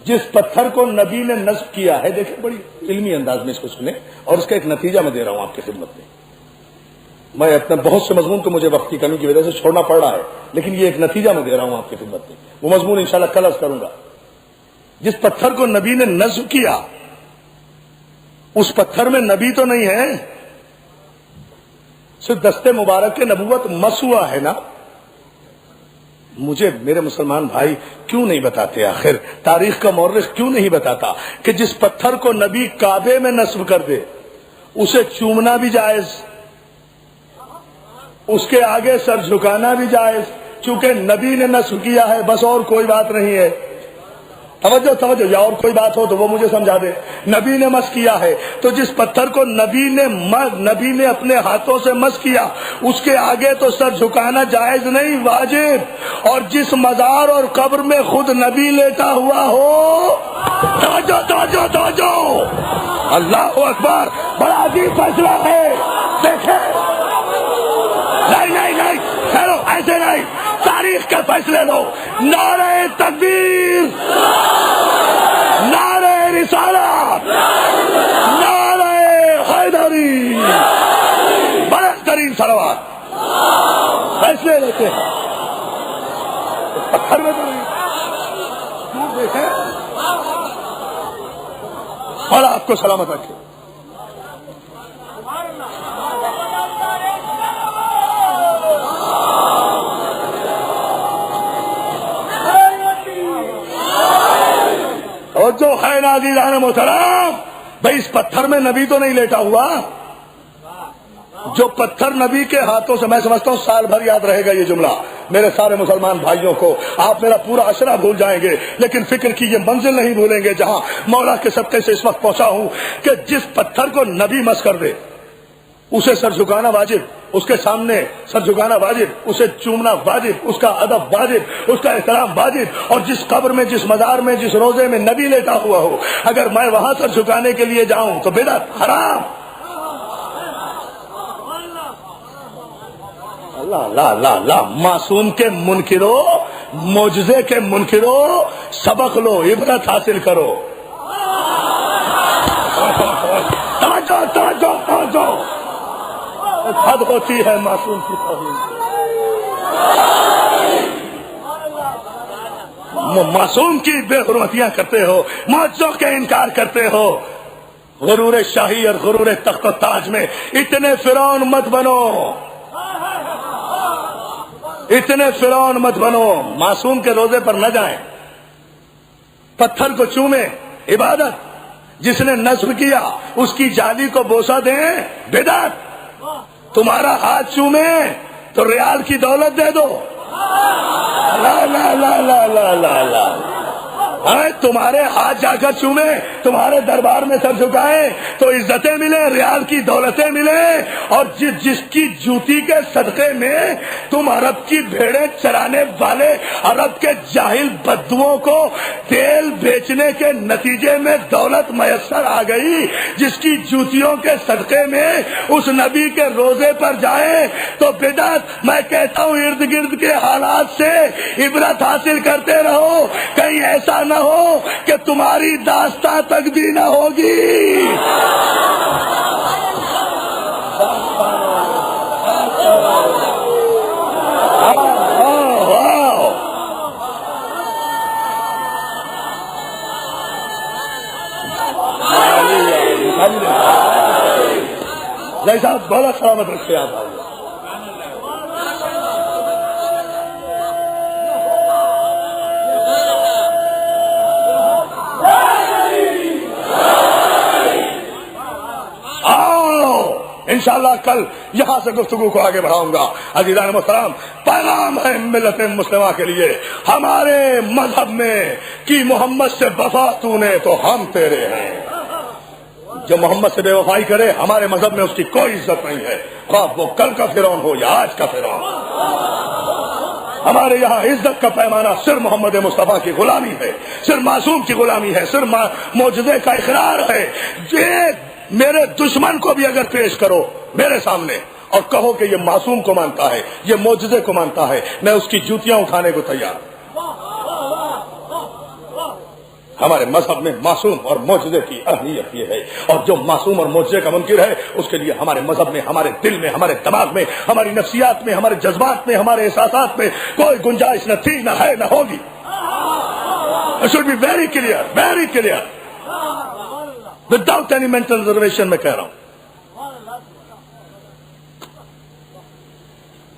جس پتھر کو نبی نے نصب کیا ہے، دیکھیں بڑی علمی انداز میں اس کو سنیں، اور اس کا ایک نتیجہ میں دے رہا ہوں آپ کی خدمت میں. میں اپنے بہت سے مضمون کو مجھے وقت کی کمی کی وجہ سے چھوڑنا پڑ رہا ہے، لیکن یہ ایک نتیجہ میں دے رہا ہوں آپ کی خدمت میں. وہ مضمون انشاءاللہ کل عرض کروں گا. جس پتھر کو نبی نے نصب کیا، اس پتھر میں نبی تو نہیں ہے، صرف دست مبارک کے نبوت مس ہوا ہے نا. مجھے میرے مسلمان بھائی کیوں نہیں بتاتے، آخر تاریخ کا مورخ کیوں نہیں بتاتا کہ جس پتھر کو نبی کعبے میں نصب کر دے اسے چومنا بھی جائز، اس کے آگے سر جھکانا بھی جائز، چونکہ نبی نے نصب کیا ہے، بس اور کوئی بات نہیں ہے. توجہ، یا اور کوئی بات ہو تو وہ مجھے سمجھا دے. نبی نے مس کیا ہے تو جس پتھر کو نبی نے اپنے ہاتھوں سے مس کیا، اس کے آگے تو سر جھکانا جائز نہیں، واجب. اور جس مزار اور قبر میں خود نبی لیٹا ہوا ہو، توجہ، اللہ اکبر، بڑا عجیب فیصلہ ہے. دیکھیں، نہیں، چلو ایسے نہیں، تاریخ کے فیصلے لو. نعرہ تکبیر، نعرہ رسالت، نعرہ حیدری، بلند ترین صلوات. فیصلے لیتے ہیں پتھر میں تو نہیں. دیکھیں، اور آپ کو سلامت رکھے. اور جو ہے ناظران محترم، بھائی اس پتھر میں نبی تو نہیں لیٹا ہوا. جو پتھر نبی کے ہاتھوں سے، میں سمجھتا ہوں سال بھر یاد رہے گا یہ جملہ میرے سارے مسلمان بھائیوں کو. آپ میرا پورا عشرہ بھول جائیں گے لیکن فکر کی یہ منزل نہیں بھولیں گے جہاں مولا کے صدقے سے اس وقت پہنچا ہوں، کہ جس پتھر کو نبی مس کر دے اسے سر جھکانا واجب، اس کے سامنے سر جھکانا واجب، اسے چومنا واجب، اس کا ادب واجب، اس کا احترام واجب. اور جس قبر میں، جس مزار میں، جس روزے میں نبی لیٹا ہوا ہو، اگر میں وہاں سر جھکانے کے لیے جاؤں تو بدعت، حرام. اللہ، معصوم کے منکرو، معجزے کے منکرو، سبق لو، عبرت حاصل کرو. توجہ، حد ہوتی ہے معصوم کی توہین. معصوم کی بے حرمتیاں کرتے ہو، معجزوں کے انکار کرتے ہو. غرور شاہی اور غرور تخت و تاج میں اتنے فرعون مت بنو، اتنے فرعون مت بنو. معصوم کے روزے پر نہ جائیں، پتھر کو چومیں، عبادت. جس نے نصب کیا اس کی جالی کو بوسہ دیں، بدعت. تمہارا ہاتھ چومے تو ریال کی دولت دے دو. لا، تمہارے ہاتھ جا کر چومے، تمہارے دربار میں سر جھکائے تو عزتیں ملیں، ریال کی دولتیں ملیں. اور جس کی جوتی کے صدقے میں تم عرب کی بھیڑیں چرانے والے عرب کے جاہل بدوؤں کو تیل بیچنے کے نتیجے میں دولت میسر آ گئی، جس کی جوتیوں کے صدقے میں اس نبی کے روزے پر جائیں تو بدعت. میں کہتا ہوں ارد گرد کے حالات سے عبرت حاصل کرتے رہو، کہیں ایسا نہ ہو کہ تمہاری داستان تک بھی نہ ہوگی. جیسا بڑا سلامت رکھتے آپ. انشاءاللہ کل یہاں سے گفتگو کو آگے بڑھاؤں گا. عزیزان محترم، پیغام ہے ملت مسلمہ کے لیے، ہمارے مذہب میں کہ محمد سے وفا تو نے تو ہم تیرے ہیں. جو محمد سے بے وفائی کرے ہمارے مذہب میں اس کی کوئی عزت نہیں ہے، خواہ وہ کل کا فرعون ہو یا آج کا فرعون. ہمارے یہاں عزت کا پیمانہ صرف محمد مصطفیٰ کی غلامی ہے، صرف معصوم کی غلامی ہے، صرف معجزے کا اقرار ہے۔ میرے دشمن کو بھی اگر پیش کرو میرے سامنے اور کہو کہ یہ معصوم کو مانتا ہے، یہ معجزے کو مانتا ہے، میں اس کی جوتیاں اٹھانے کو تیار ہوں۔ ہمارے مذہب میں معصوم اور معجزے کی اہمیت یہ ہے، اور جو معصوم اور معجزے کا منکر ہے اس کے لیے ہمارے مذہب میں، ہمارے دل میں، ہمارے دماغ میں، ہماری نفسیات میں، ہمارے جذبات میں، ہمارے احساسات میں کوئی گنجائش نہ تھی، نہ ہے، نہ ہوگی۔ It should be very clear, very clear, without any mental reservation میں کہہ رہا ہوں۔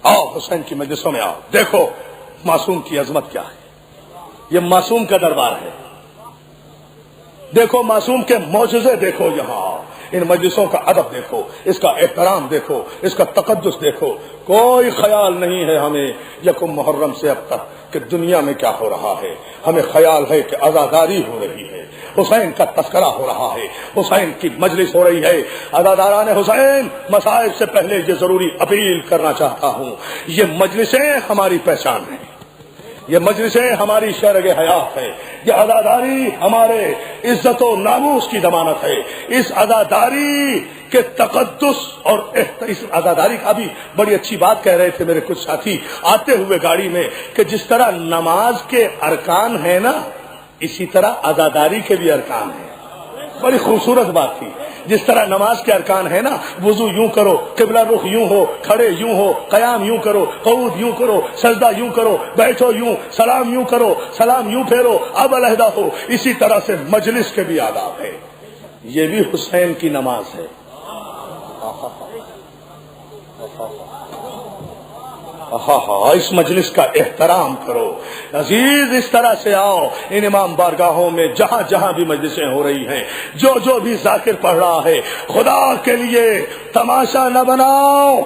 آؤ حسین کی مجلسوں میں آؤ، دیکھو معصوم کی عظمت کیا ہے، یہ معصوم کا دربار ہے۔ دیکھو معصوم کے معجزے دیکھو، یہاں ان مجلسوں کا ادب دیکھو، اس کا احترام دیکھو، اس کا تقدس دیکھو۔ کوئی خیال نہیں ہے ہمیں یکم محرم سے اب تک کہ دنیا میں کیا ہو رہا ہے، ہمیں خیال ہے کہ عزاداری ہو رہی ہے، حسین کا تذکرہ ہو رہا ہے، حسین کی مجلس ہو رہی ہے۔ عزاداران حسین، مسائل سے پہلے یہ ضروری اپیل کرنا چاہتا ہوں، یہ مجلسیں ہماری پہچان ہیں، یہ مجلسیں ہماری شرگ حیات ہے، یہ عزاداری ہمارے عزت و ناموس کی ضمانت ہے۔ اس عزاداری کے تقدس اور اس عزاداری کا بھی بڑی اچھی بات کہہ رہے تھے میرے کچھ ساتھی آتے ہوئے گاڑی میں کہ جس طرح نماز کے ارکان ہیں نا، اسی طرح عزاداری کے بھی ارکان ہیں۔ بڑی خوبصورت بات تھی، جس طرح نماز کے ارکان ہے نا، وضو یوں کرو، قبلہ رخ یوں ہو، کھڑے یوں ہو، قیام یوں کرو، قعود یوں کرو، سجدہ یوں کرو، بیٹھو یوں، سلام یوں کرو، سلام یوں پھیرو، اب علیحدہ ہو، اسی طرح سے مجلس کے بھی آداب ہے۔ یہ بھی حسین کی نماز ہے۔ اس مجلس کا احترام کرو عزیز، اس طرح سے آؤ ان امام بارگاہوں میں جہاں جہاں بھی مجلسیں ہو رہی ہیں، جو بھی ذاکر پڑھ رہا ہے، خدا کے لیے تماشا نہ بناؤ،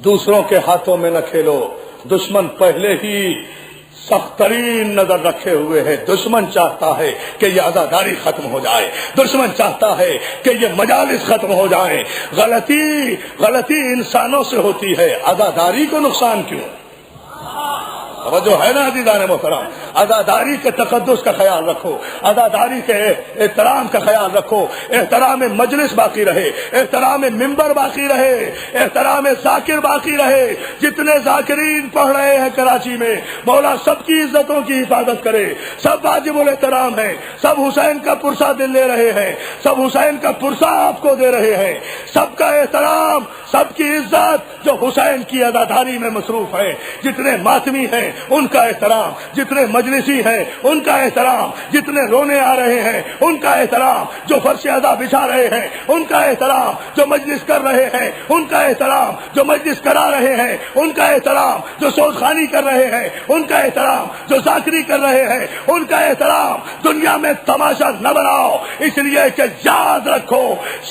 دوسروں کے ہاتھوں میں نہ کھیلو۔ دشمن پہلے ہی سخت ترین نظر رکھے ہوئے ہے، دشمن چاہتا ہے کہ یہ عزاداری ختم ہو جائے، دشمن چاہتا ہے کہ یہ مجالس ختم ہو جائیں۔ غلطی انسانوں سے ہوتی ہے، عزاداری کو نقصان کیوں؟ توجہ ہے نا عزیزان محترم، عزاداری کے تقدس کا خیال رکھو، عزاداری کے احترام کا خیال رکھو، احترام مجلس باقی رہے، احترام ممبر باقی رہے، احترام ذاکر باقی رہے۔ جتنے ذاکرین پڑھ رہے ہیں کراچی میں، مولا سب کی عزتوں کی حفاظت کرے، سب واجب الاحترام ہیں، سب حسین کا پرسہ دل لے رہے ہیں، سب حسین کا پرسہ آپ کو دے رہے ہیں، سب کا احترام، سب کی عزت جو حسین کی عزاداری میں مصروف ہے، جتنے ماتمی ہیں ان کا احترام، جتنے مجلسی ہیں ان کا احترام، جتنے رونے آ رہے ہیں ان کا احترام، جو فرش ادا بچھا رہے ہیں ان کا احترام، جو مجلس کر رہے ہیں ان کا احترام، جو مجلس کرا رہے ہیں ان کا احترام، جو سوزخانی کر رہے ہیں ان کا احترام، جو ذاکری کر رہے ہیں ان کا احترام۔ دنیا میں تماشا نہ بناؤ، اس لیے کہ یاد رکھو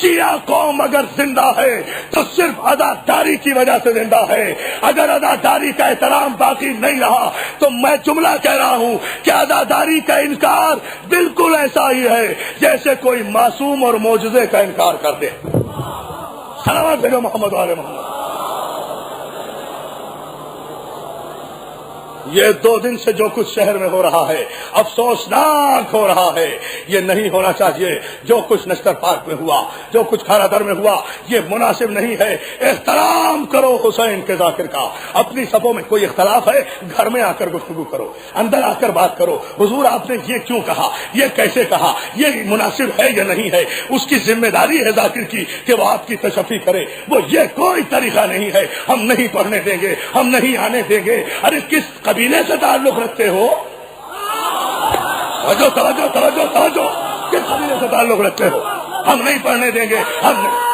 شیعہ قوم اگر زندہ ہے تو صرف عزاداری کی وجہ سے زندہ ہے۔ اگر عزاداری کا احترام باقی نہیں رہا تو میں جملہ کہہ رہا ہوں کہ عزاداری کا انکار بالکل ایسا ہی ہے جیسے کوئی معصوم اور معجزے کا انکار کر دے۔ سلامت بھیجو محمد والے محمد۔ یہ 2 دن سے جو کچھ شہر میں ہو رہا ہے افسوسناک ہو رہا ہے، یہ نہیں ہونا چاہیے۔ جو کچھ نشتر پارک میں ہوا، جو کچھ کھارا در میں ہوا، یہ مناسب نہیں ہے۔ احترام کرو حسین کے ذاکر کا۔ اپنی صفوں میں کوئی اختلاف ہے، گھر میں آ کر گفتگو کرو، اندر آ کر بات کرو، حضور آپ نے یہ کیوں کہا، یہ کیسے کہا، یہ مناسب ہے یا نہیں ہے۔ اس کی ذمہ داری ہے ذاکر کی کہ وہ آپ کی تشفی کرے۔ وہ یہ کوئی طریقہ نہیں ہے ہم نہیں پڑھنے دیں گے، ہم نہیں آنے دیں گے۔ ارے کس قبیلے سے تعلق رکھتے ہو؟ توجہ توجہ توجہ توجہ، کس قبیلے سے تعلق رکھتے ہو؟ ہم نہیں پڑھنے دیں گے، ہم نہیں۔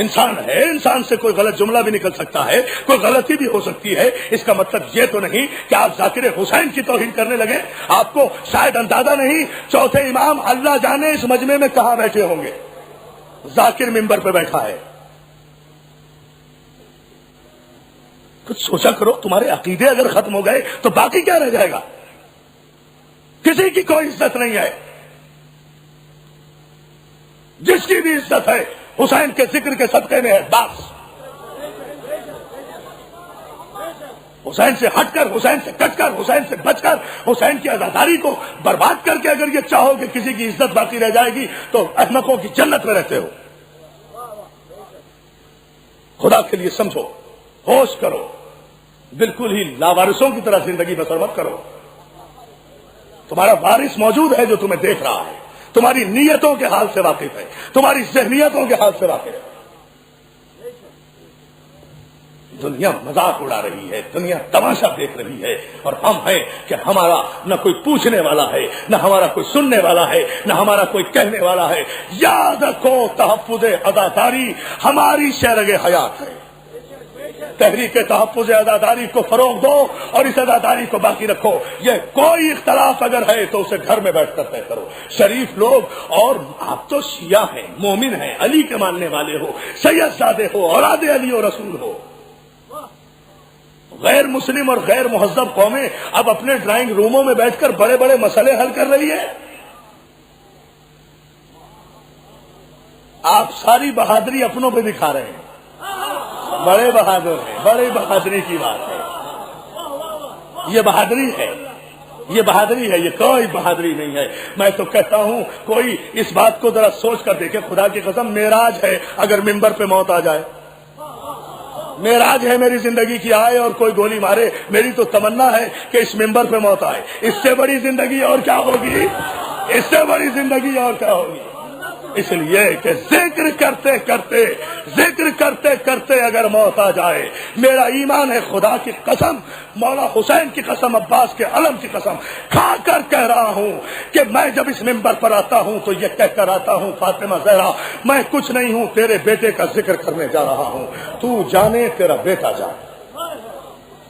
انسان ہے، انسان سے کوئی غلط جملہ بھی نکل سکتا ہے، کوئی غلطی بھی ہو سکتی ہے۔ اس کا مطلب یہ تو نہیں کہ آپ ذاکر حسین کی توہین کرنے لگے۔ آپ کو شاید اندازہ نہیں، چوتھے امام اللہ جانے اس مجمع میں کہاں بیٹھے ہوں گے۔ ذاکر ممبر پہ بیٹھا ہے۔ کچھ سوچا کرو، تمہارے عقیدے اگر ختم ہو گئے تو باقی کیا رہ جائے گا؟ کسی کی کوئی عزت نہیں ہے۔ جس کی بھی عزت ہے حسین کے ذکر کے صدقے میں ہے. بس حسین سے ہٹ کر، حسین سے کٹ کر، حسین سے بچ کر، حسین کی عزاداری کو برباد کر کے اگر یہ چاہو کہ کسی کی عزت باقی رہ جائے گی تو احمقوں کی جنت میں رہتے ہو. خدا کے لیے سمجھو، ہوش کرو، بالکل ہی لاوارثوں کی طرح زندگی بسر مت کرو. تمہارا وارث موجود ہے جو تمہیں دیکھ رہا ہے، تمہاری نیتوں کے حال سے واقف ہے، تمہاری ذہنیتوں کے حال سے واقف ہے. دنیا مذاق اڑا رہی ہے، دنیا تماشا دیکھ رہی ہے، اور ہم ہیں کہ ہمارا نہ کوئی پوچھنے والا ہے، نہ ہمارا کوئی سننے والا ہے، نہ ہمارا کوئی کہنے والا ہے. یاد رکھو، تحفظ اداداری ہماری شرگ حیات ہے. تحریک تحفظ اداداری کو فروغ دو اور اس اداداری کو باقی رکھو. یہ کوئی اختلاف اگر ہے تو اسے گھر میں بیٹھ کر طے کرو. شریف لوگ، اور آپ تو شیعہ ہیں، مومن ہیں، علی کے ماننے والے ہو، سید زادے ہو، اولاد علی و رسول ہو. غیر مسلم اور غیر مہذب قومیں اب اپنے ڈرائنگ روموں میں بیٹھ کر بڑے بڑے مسئلے حل کر رہی ہے. آپ ساری بہادری اپنوں پہ دکھا رہے ہیں. بڑے بہادر ہیں، بڑی بہادری کی بات ہے. یہ بہادری ہے، یہ بہادری ہے، یہ کوئی بہادری نہیں ہے. میں تو کہتا ہوں کوئی اس بات کو ذرا سوچ کر دیکھے. خدا کی قسم معراج ہے اگر منبر پہ موت آ جائے. معراج ہے میری زندگی کی، آئے اور کوئی گولی مارے. میری تو تمنا ہے کہ اس منبر پہ موت آئے. اس سے بڑی زندگی اور کیا ہوگی؟ اس سے بڑی زندگی اور کیا ہوگی؟ اس لیے کہ ذکر کرتے کرتے اگر موت آ جائے، میرا ایمان ہے خدا کی قسم، مولا حسین کی قسم، عباس کے علم کی قسم کھا کر کہہ رہا ہوں کہ میں جب اس منبر پر آتا ہوں تو یہ کہہ کر آتا ہوں، فاطمہ زہرا میں کچھ نہیں ہوں، تیرے بیٹے کا ذکر کرنے جا رہا ہوں، تو جانے تیرا بیٹا جانے.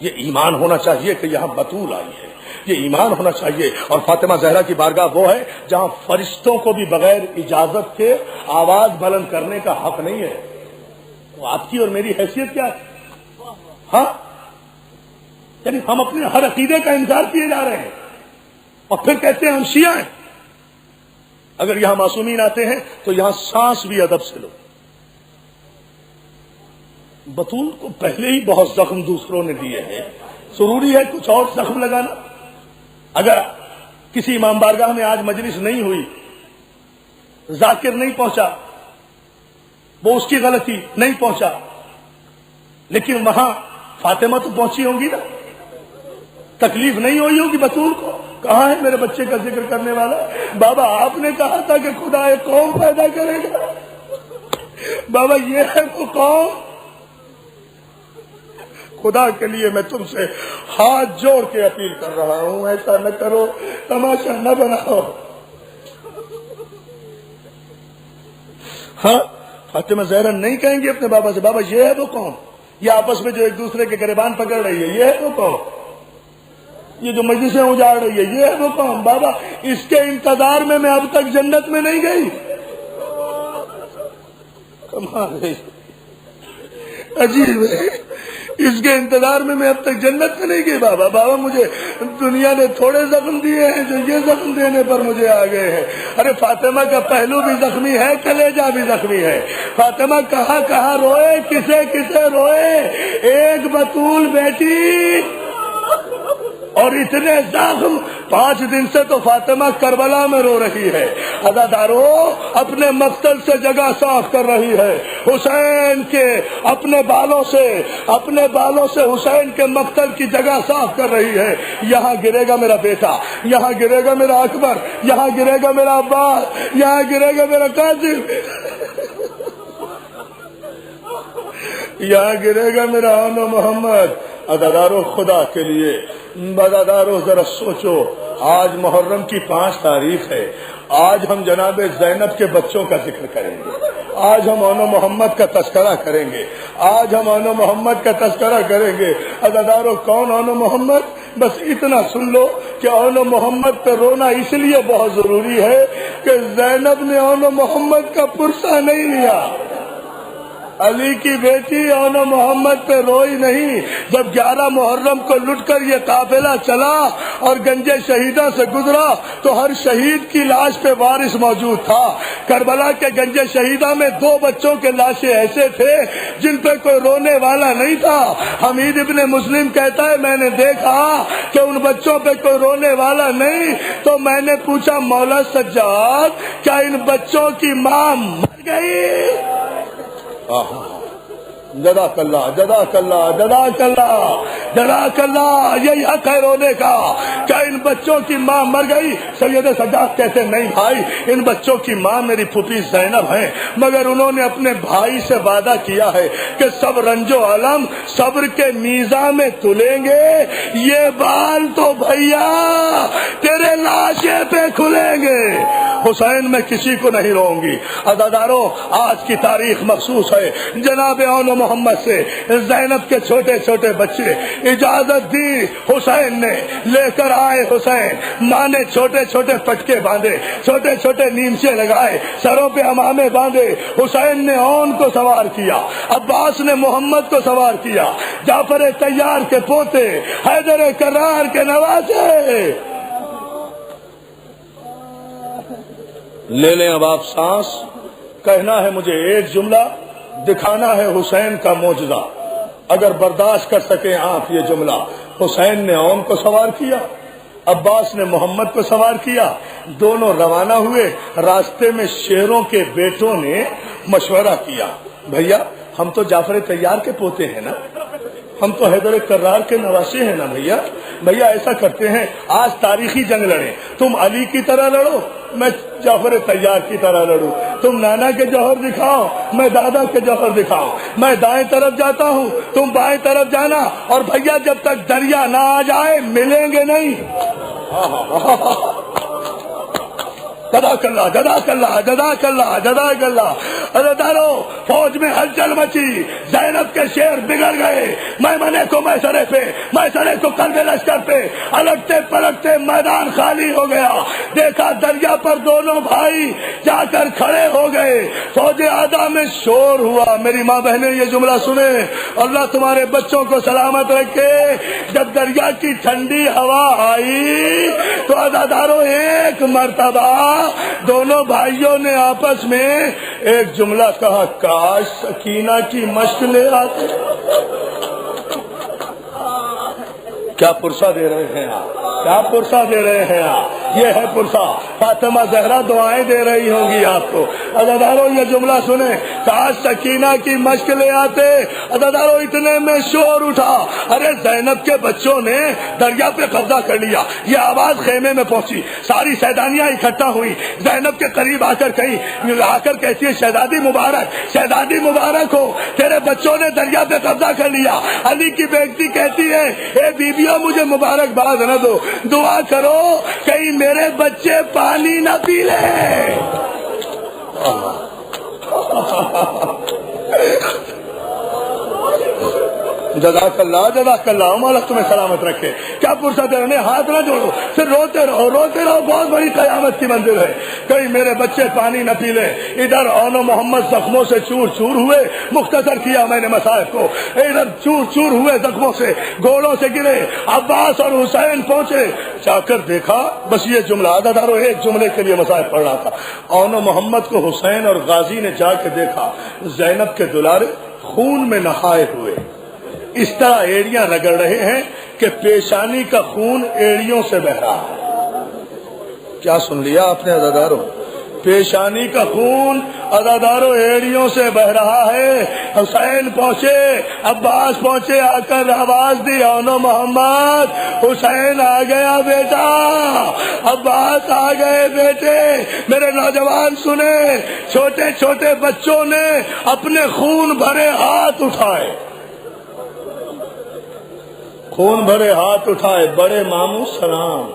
یہ ایمان ہونا چاہیے کہ یہاں بطول آئی ہے، یہ ایمان ہونا چاہیے. اور فاطمہ زہرا کی بارگاہ وہ ہے جہاں فرشتوں کو بھی بغیر اجازت کے آواز بلند کرنے کا حق نہیں ہے. وہ آپ کی اور میری حیثیت کیا ہے؟ ہاں، یعنی ہم اپنے ہر عقیدے کا انکار کیے جا رہے ہیں اور پھر کہتے ہیں ہم شیعہ ہیں. اگر یہاں معصومین آتے ہیں تو یہاں سانس بھی ادب سے لو. بطول کو پہلے ہی بہت زخم دوسروں نے دیے ہیں، ضروری ہے کچھ اور زخم لگانا؟ اگر کسی امام بارگاہ میں آج مجلس نہیں ہوئی، ذاکر نہیں پہنچا، وہ اس کی غلطی، نہیں پہنچا، لیکن وہاں فاطمہ تو پہنچی ہوں گی نا، تکلیف نہیں ہوئی ہوگی بطول کو. کہاں ہے میرے بچے کا ذکر کرنے والا؟ بابا آپ نے کہا تھا کہ خدا ایک قوم پیدا کرے گا. بابا یہ ہے وہ قوم. خدا کے لیے میں تم سے ہاتھ جوڑ کے اپیل کر رہا ہوں، ایسا نہ کرو، تماشا نہ بناؤ. ہاں، فاطمہ زہرا نہیں کہیں گے اپنے بابا سے بابا یہ ہے وہ قوم، یہ آپس میں جو ایک دوسرے کے گریبان پکڑ رہی ہے، یہ ہے وہ قوم، یہ جو مجلسیں اجاڑ رہی ہے، یہ ہے وہ قوم. بابا اس کے انتظار میں اب تک جنت میں نہیں گئی. کمال ہے، عجیب ہے، اس کے انتظار میں اب تک جنت میں نہیں گئی. بابا مجھے دنیا نے تھوڑے زخم دیے ہیں جو یہ زخم دینے پر مجھے آ گئے ہیں. ارے فاطمہ کا پہلو بھی زخمی ہے، کلیجہ بھی زخمی ہے. فاطمہ کہاں کہاں روئے، کسے کسے روئے. ایک بطول بیٹی اور اتنے زخم. 5 دن سے تو فاطمہ کربلا میں رو رہی ہے. عزادارو اپنے مقتل سے جگہ صاف کر رہی ہے. حسین کے اپنے بالوں سے حسین کے مقتل کی جگہ صاف کر رہی ہے. یہاں گرے گا میرا بیٹا، یہاں گرے گا میرا اکبر، یہاں گرے گا میرا عباس، یہاں گرے گا میرا قاسم، یہاں گرے گا میرا آنو محمد. عزادارو خدا کے لیے، عزادارو ذرا سوچو، آج محرم کی 5 تاریخ ہے. آج ہم جناب زینب کے بچوں کا ذکر کریں گے، آج ہم آنو محمد کا تذکرہ کریں گے، آج ہم آنو محمد کا تذکرہ کریں گے. عزادارو کون آنو محمد؟ بس اتنا سن لو کہ آنو محمد پہ رونا اس لیے بہت ضروری ہے کہ زینب نے آنو محمد کا پرسہ نہیں لیا. علی کی بیٹی اون محمد پہ روئی نہیں جب 11 محرم کو لٹ کر یہ قافلہ چلا اور گنج شہیدہ سے گزرا تو ہر شہید کی لاش پہ وارث موجود تھا. کربلا کے گنج شہیدہ میں 2 بچوں کے لاشیں ایسے تھے جن پہ کوئی رونے والا نہیں تھا. حمید ابن مسلم کہتا ہے میں نے دیکھا کہ ان بچوں پہ کوئی رونے والا نہیں تو میں نے پوچھا مولا سجاد کیا ان بچوں کی ماں مر گئی؟ جزاک اللہ جزاک اللہ جزاک اللہ جزاک اللہ. یہی حق ہے رونے کا. کیا ان بچوں کی ماں مر گئی؟ سید سجاد کہتے نہیں بھائی، ان بچوں کی ماں میری پھوپھی زینب ہے، مگر انہوں نے اپنے بھائی سے وعدہ کیا ہے کہ سب رنج و علم صبر کے میزان میں تلیں گے. یہ بال تو بھیا تیرے لاشے پہ کھلیں گے. حسین میں کسی کو نہیں روں گی. عزاداروں، آج کی تاریخ مخصوص ہے. جناب اون محمد سے زینب کے چھوٹے چھوٹے بچے اجازت دی، حسین نے لے کر آئے. حسین ماں نے چھوٹے چھوٹے پٹکے باندھے، چھوٹے چھوٹے نیمچے لگائے، سروں پہ امامے باندھے. حسین نے اون کو سوار کیا، عباس نے محمد کو سوار کیا، جعفر طیار کے پوتے، حیدر کرار کے نواسے. لے لیں اب آپ سانس. کہنا ہے مجھے ایک جملہ، دکھانا ہے حسین کا معجزہ. اگر برداشت کر سکیں آپ یہ جملہ، حسین نے اون کو سوار کیا، عباس نے محمد کو سوار کیا، دونوں روانہ ہوئے. راستے میں شیروں کے بیٹوں نے مشورہ کیا، بھیا ہم تو جعفر طیار کے پوتے ہیں نا، ہم تو حیدر کرار کے نواسے ہیں نا. بھیا ایسا کرتے ہیں آج تاریخی جنگ لڑیں. تم علی کی طرح لڑو، میں جعفر طیار کی طرح لڑوں. تم نانا کے جوہر دکھاؤ، میں دادا کے جوہر دکھاؤں. میں دائیں طرف جاتا ہوں، تم بائیں طرف جانا. اور بھیا جب تک دریا نہ آ جائے ملیں گے نہیں. جزاک اللہ جزاک اللہ جزاک اللہ جزاک اللہ. عزادارو، فوج میں ہلچل مچی، زینب کے شیر بگڑ گئے. میمنے کو میسرے پہ، میسرے کو قلب لشکر پہ، الٹتے پلٹتے میدان خالی ہو گیا. دیکھا دریا پر دونوں بھائی جا کر کھڑے ہو گئے. فوج آدھا میں شور ہوا. میری ماں بہنیں یہ جملہ سنیں، اللہ تمہارے بچوں کو سلامت رکھے. جب دریا کی ٹھنڈی ہوا آئی تو عزادارو ایک مرتبہ دونوں بھائیوں نے آپس میں ایک جملہ کہا، کاش سکینہ کی مشق لے آتے. کیا پرسہ دے رہے ہیں آپ، کیا پرسہ دے رہے ہیں آپ. یہ ہے پرسہ. فاطمہ زہرا دعائیں دے رہی ہوں گی آپ کو. عزادارو یہ جملہ سنیں، کاش سکینہ کی مشق لے آتے. عزادارو اتنے میں شور اٹھا، ارے زینب کے بچوں نے دریا پہ قبضہ کر لیا. یہ آواز خیمے میں پہنچی، ساری سیدانیاں اکٹھا ہوئی. زینب کے قریب آ کر کہتی ہے شہزادی مبارک، شہزادی مبارک ہو، تیرے بچوں نے دریا پہ قبضہ کر لیا. علی کی بیٹی کہتی ہے اے بیبیوں مجھے مبارکباد نہ دو، دعا کرو کہیں میرے بچے پانی نہ پی لیں. جزاک اللہ جزاک اللہ. مولا تمہیں سلامت رکھے. کیا پرسہ دے رہے، ہاتھ نہ جوڑو، پھر روتے رہو روتے رہو. بہت بڑی قیامت کی منزل ہے. کہیں میرے بچے پانی نہ پی لیں. ادھر اون محمد زخموں سے چور چور ہوئے. مختصر کیا میں نے مصائب کو. ادھر چور چور ہوئے زخموں سے، گھوڑوں سے گرے. عباس اور حسین پہنچے، جا کر دیکھا بس یہ جملہ. عزادارو ایک جملے کے لیے مصائب پڑھ رہا تھا. اون محمد کو حسین اور غازی نے جا کے دیکھا، زینب کے دلارے خون میں نہائے ہوئے، اس طرح ایڑیاں رگڑ رہے ہیں کہ پیشانی کا خون ایڑیوں سے بہ رہا ہے. کیا سن لیا آپ نے عزادارو؟ پیشانی کا خون عزادارو ایڑیوں سے بہ رہا ہے. حسین پہنچے، عباس پہنچے، آ کر آواز دی اون محمد، حسین آ گیا بیٹا، عباس آ گئے بیٹے. میرے نوجوان سنے، چھوٹے چھوٹے بچوں نے اپنے خون بھرے ہاتھ اٹھائے، خون بھرے ہاتھ اٹھائے. بڑے ماموں سلام،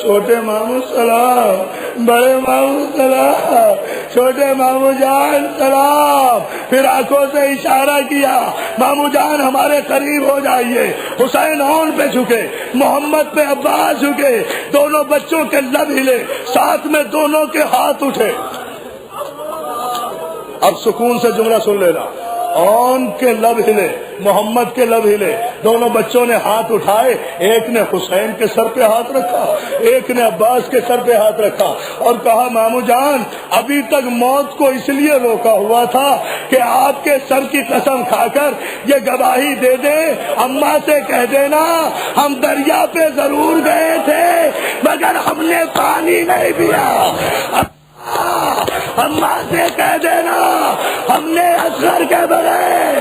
چھوٹے ماموں سلام، بڑے ماموں سلام، چھوٹے ماموں جان سلام. پھر آنکھوں سے اشارہ کیا، ماموں جان ہمارے قریب ہو جائیے. حسین اون پہ جھکے، محمد پہ عباس جھکے. دونوں بچوں کے لب ہلے، ساتھ میں دونوں کے ہاتھ اٹھے. اب سکون سے جملہ سن لینا. اون کے لب ہلے، محمد کے لب ہلے، دونوں بچوں نے ہاتھ اٹھائے، ایک نے حسین کے سر پہ ہاتھ رکھا، ایک نے عباس کے سر پہ ہاتھ رکھا اور کہا مامو جان ابھی تک موت کو اس لیے روکا ہوا تھا کہ آپ کے سر کی قسم کھا کر یہ گواہی دے دیں، اماں سے کہہ دینا ہم دریا پہ ضرور گئے تھے مگر ہم نے پانی نہیں پیا، اماں سے کہہ دینا ہم نے اصغر کے بغیر،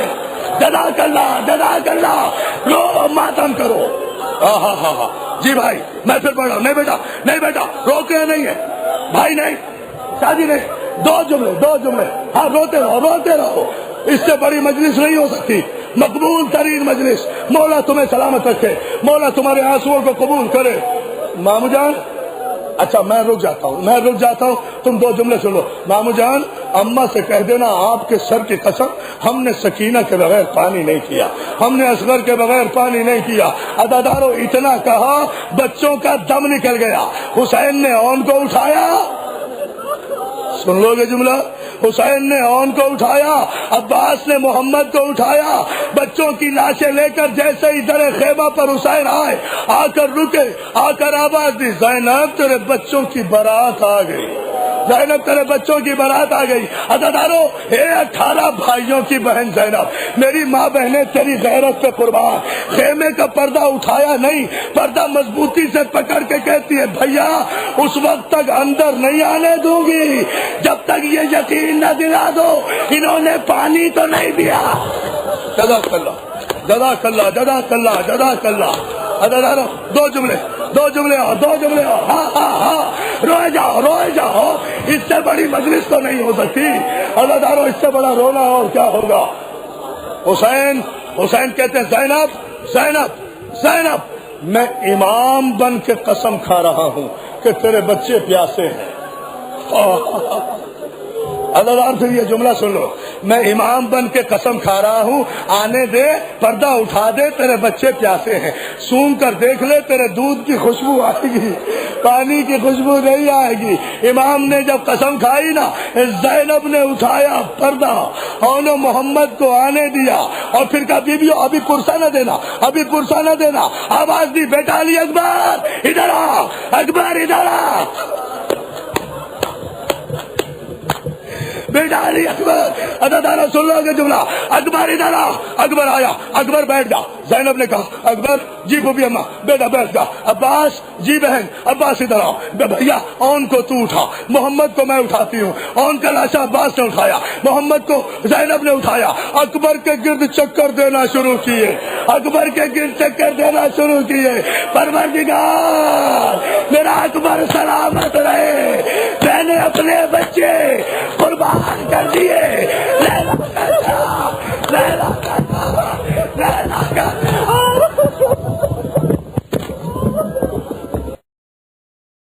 جزاک اللہ رو ماتم کرو۔ ہاں جی بھائی میں پھر پڑھ رہا ہوں، نہیں بیٹا روکے نہیں ہے بھائی، نہیں شادی نہیں، دو جملے ہاں روتے رہو، اس سے بڑی مجلس نہیں ہو سکتی، مقبول ترین مجلس، مولا تمہیں سلامت رکھے، مولا تمہارے آنسوؤں کو قبول کرے۔ مامو جان اچھا میں رک جاتا ہوں، تم دو جملے سن لو۔ مامو جان اماں سے کہہ دینا آپ کے سر کی قسم ہم نے سکینہ کے بغیر پانی نہیں کیا، ہم نے اصغر کے بغیر پانی نہیں کیا۔ عزادارو اتنا کہا بچوں کا دم نکل گیا، حسین نے اون کو اٹھایا، سن لو گے جملہ، حسین نے اون کو اٹھایا، عباس نے محمد کو اٹھایا، بچوں کی لاشیں لے کر جیسے ہی در خیمہ پر حسین آئے، آ کر رکے، آ کر آواز دی زینب تیرے بچوں کی بارات آ گئی، زینب تیرے بچوں کی بارات آ گئی۔ عزادارو اے 18 بھائیوں کی بہن زینب، میری ماں بہنیں تیری غیرت پہ قربان، خیمے کا پردہ اٹھایا نہیں، پردہ مضبوطی سے پکڑ کے کہتی ہے بھیا اس وقت تک اندر نہیں آنے دوں گی جب تک یہ یقین نہ دلا دو انہوں نے پانی تو نہیں پیا۔ جزاک اللہ۔ عزادارو دو جملے ہاں روئے جاؤ، اس سے بڑی مجلس تو نہیں ہو سکتی۔ عزادارو اس سے بڑا رونا اور کیا ہوگا۔ حسین کہتے ہیں زینب میں امام بن کے قسم کھا رہا ہوں کہ تیرے بچے پیاسے ہیں۔ عزادار پھر یہ جملہ سن لو، میں امام بن کے قسم کھا رہا ہوں، آنے دے، پردہ اٹھا دے، تیرے بچے پیاسے ہیں، سونگ کر دیکھ لے تیرے دودھ کی خوشبو آئے گی، پانی کی خوشبو نہیں آئے گی۔ امام نے جب قسم کھائی نا، زینب نے اٹھایا پردہ اور محمد کو آنے دیا اور پھر کہا بیبیو ابھی پرسہ نہ دینا، آواز دی بیٹا علی اکبر ادھر آ، بیٹا علی اکبر۔ عزادارو سن لو گے جملہ، اکبر ادھر آ، اکبر آیا، اکبر بیٹھ گیا، زینب نے کہا اکبر جی پھوپھی اماں بیٹا بیٹھ گیا، عباس جی بہن عباس ادھر آؤ، بھیا اون کو تو اٹھا، محمد کو میں اٹھاتی ہوں، اون کا لاشا عباس نے اٹھایا، محمد کو زینب نے اٹھایا، اکبر کے گرد چکر دینا شروع کیے، پروردگار میرا اکبر سلامت رہے، میں نے اپنے بچے قربان کر دیے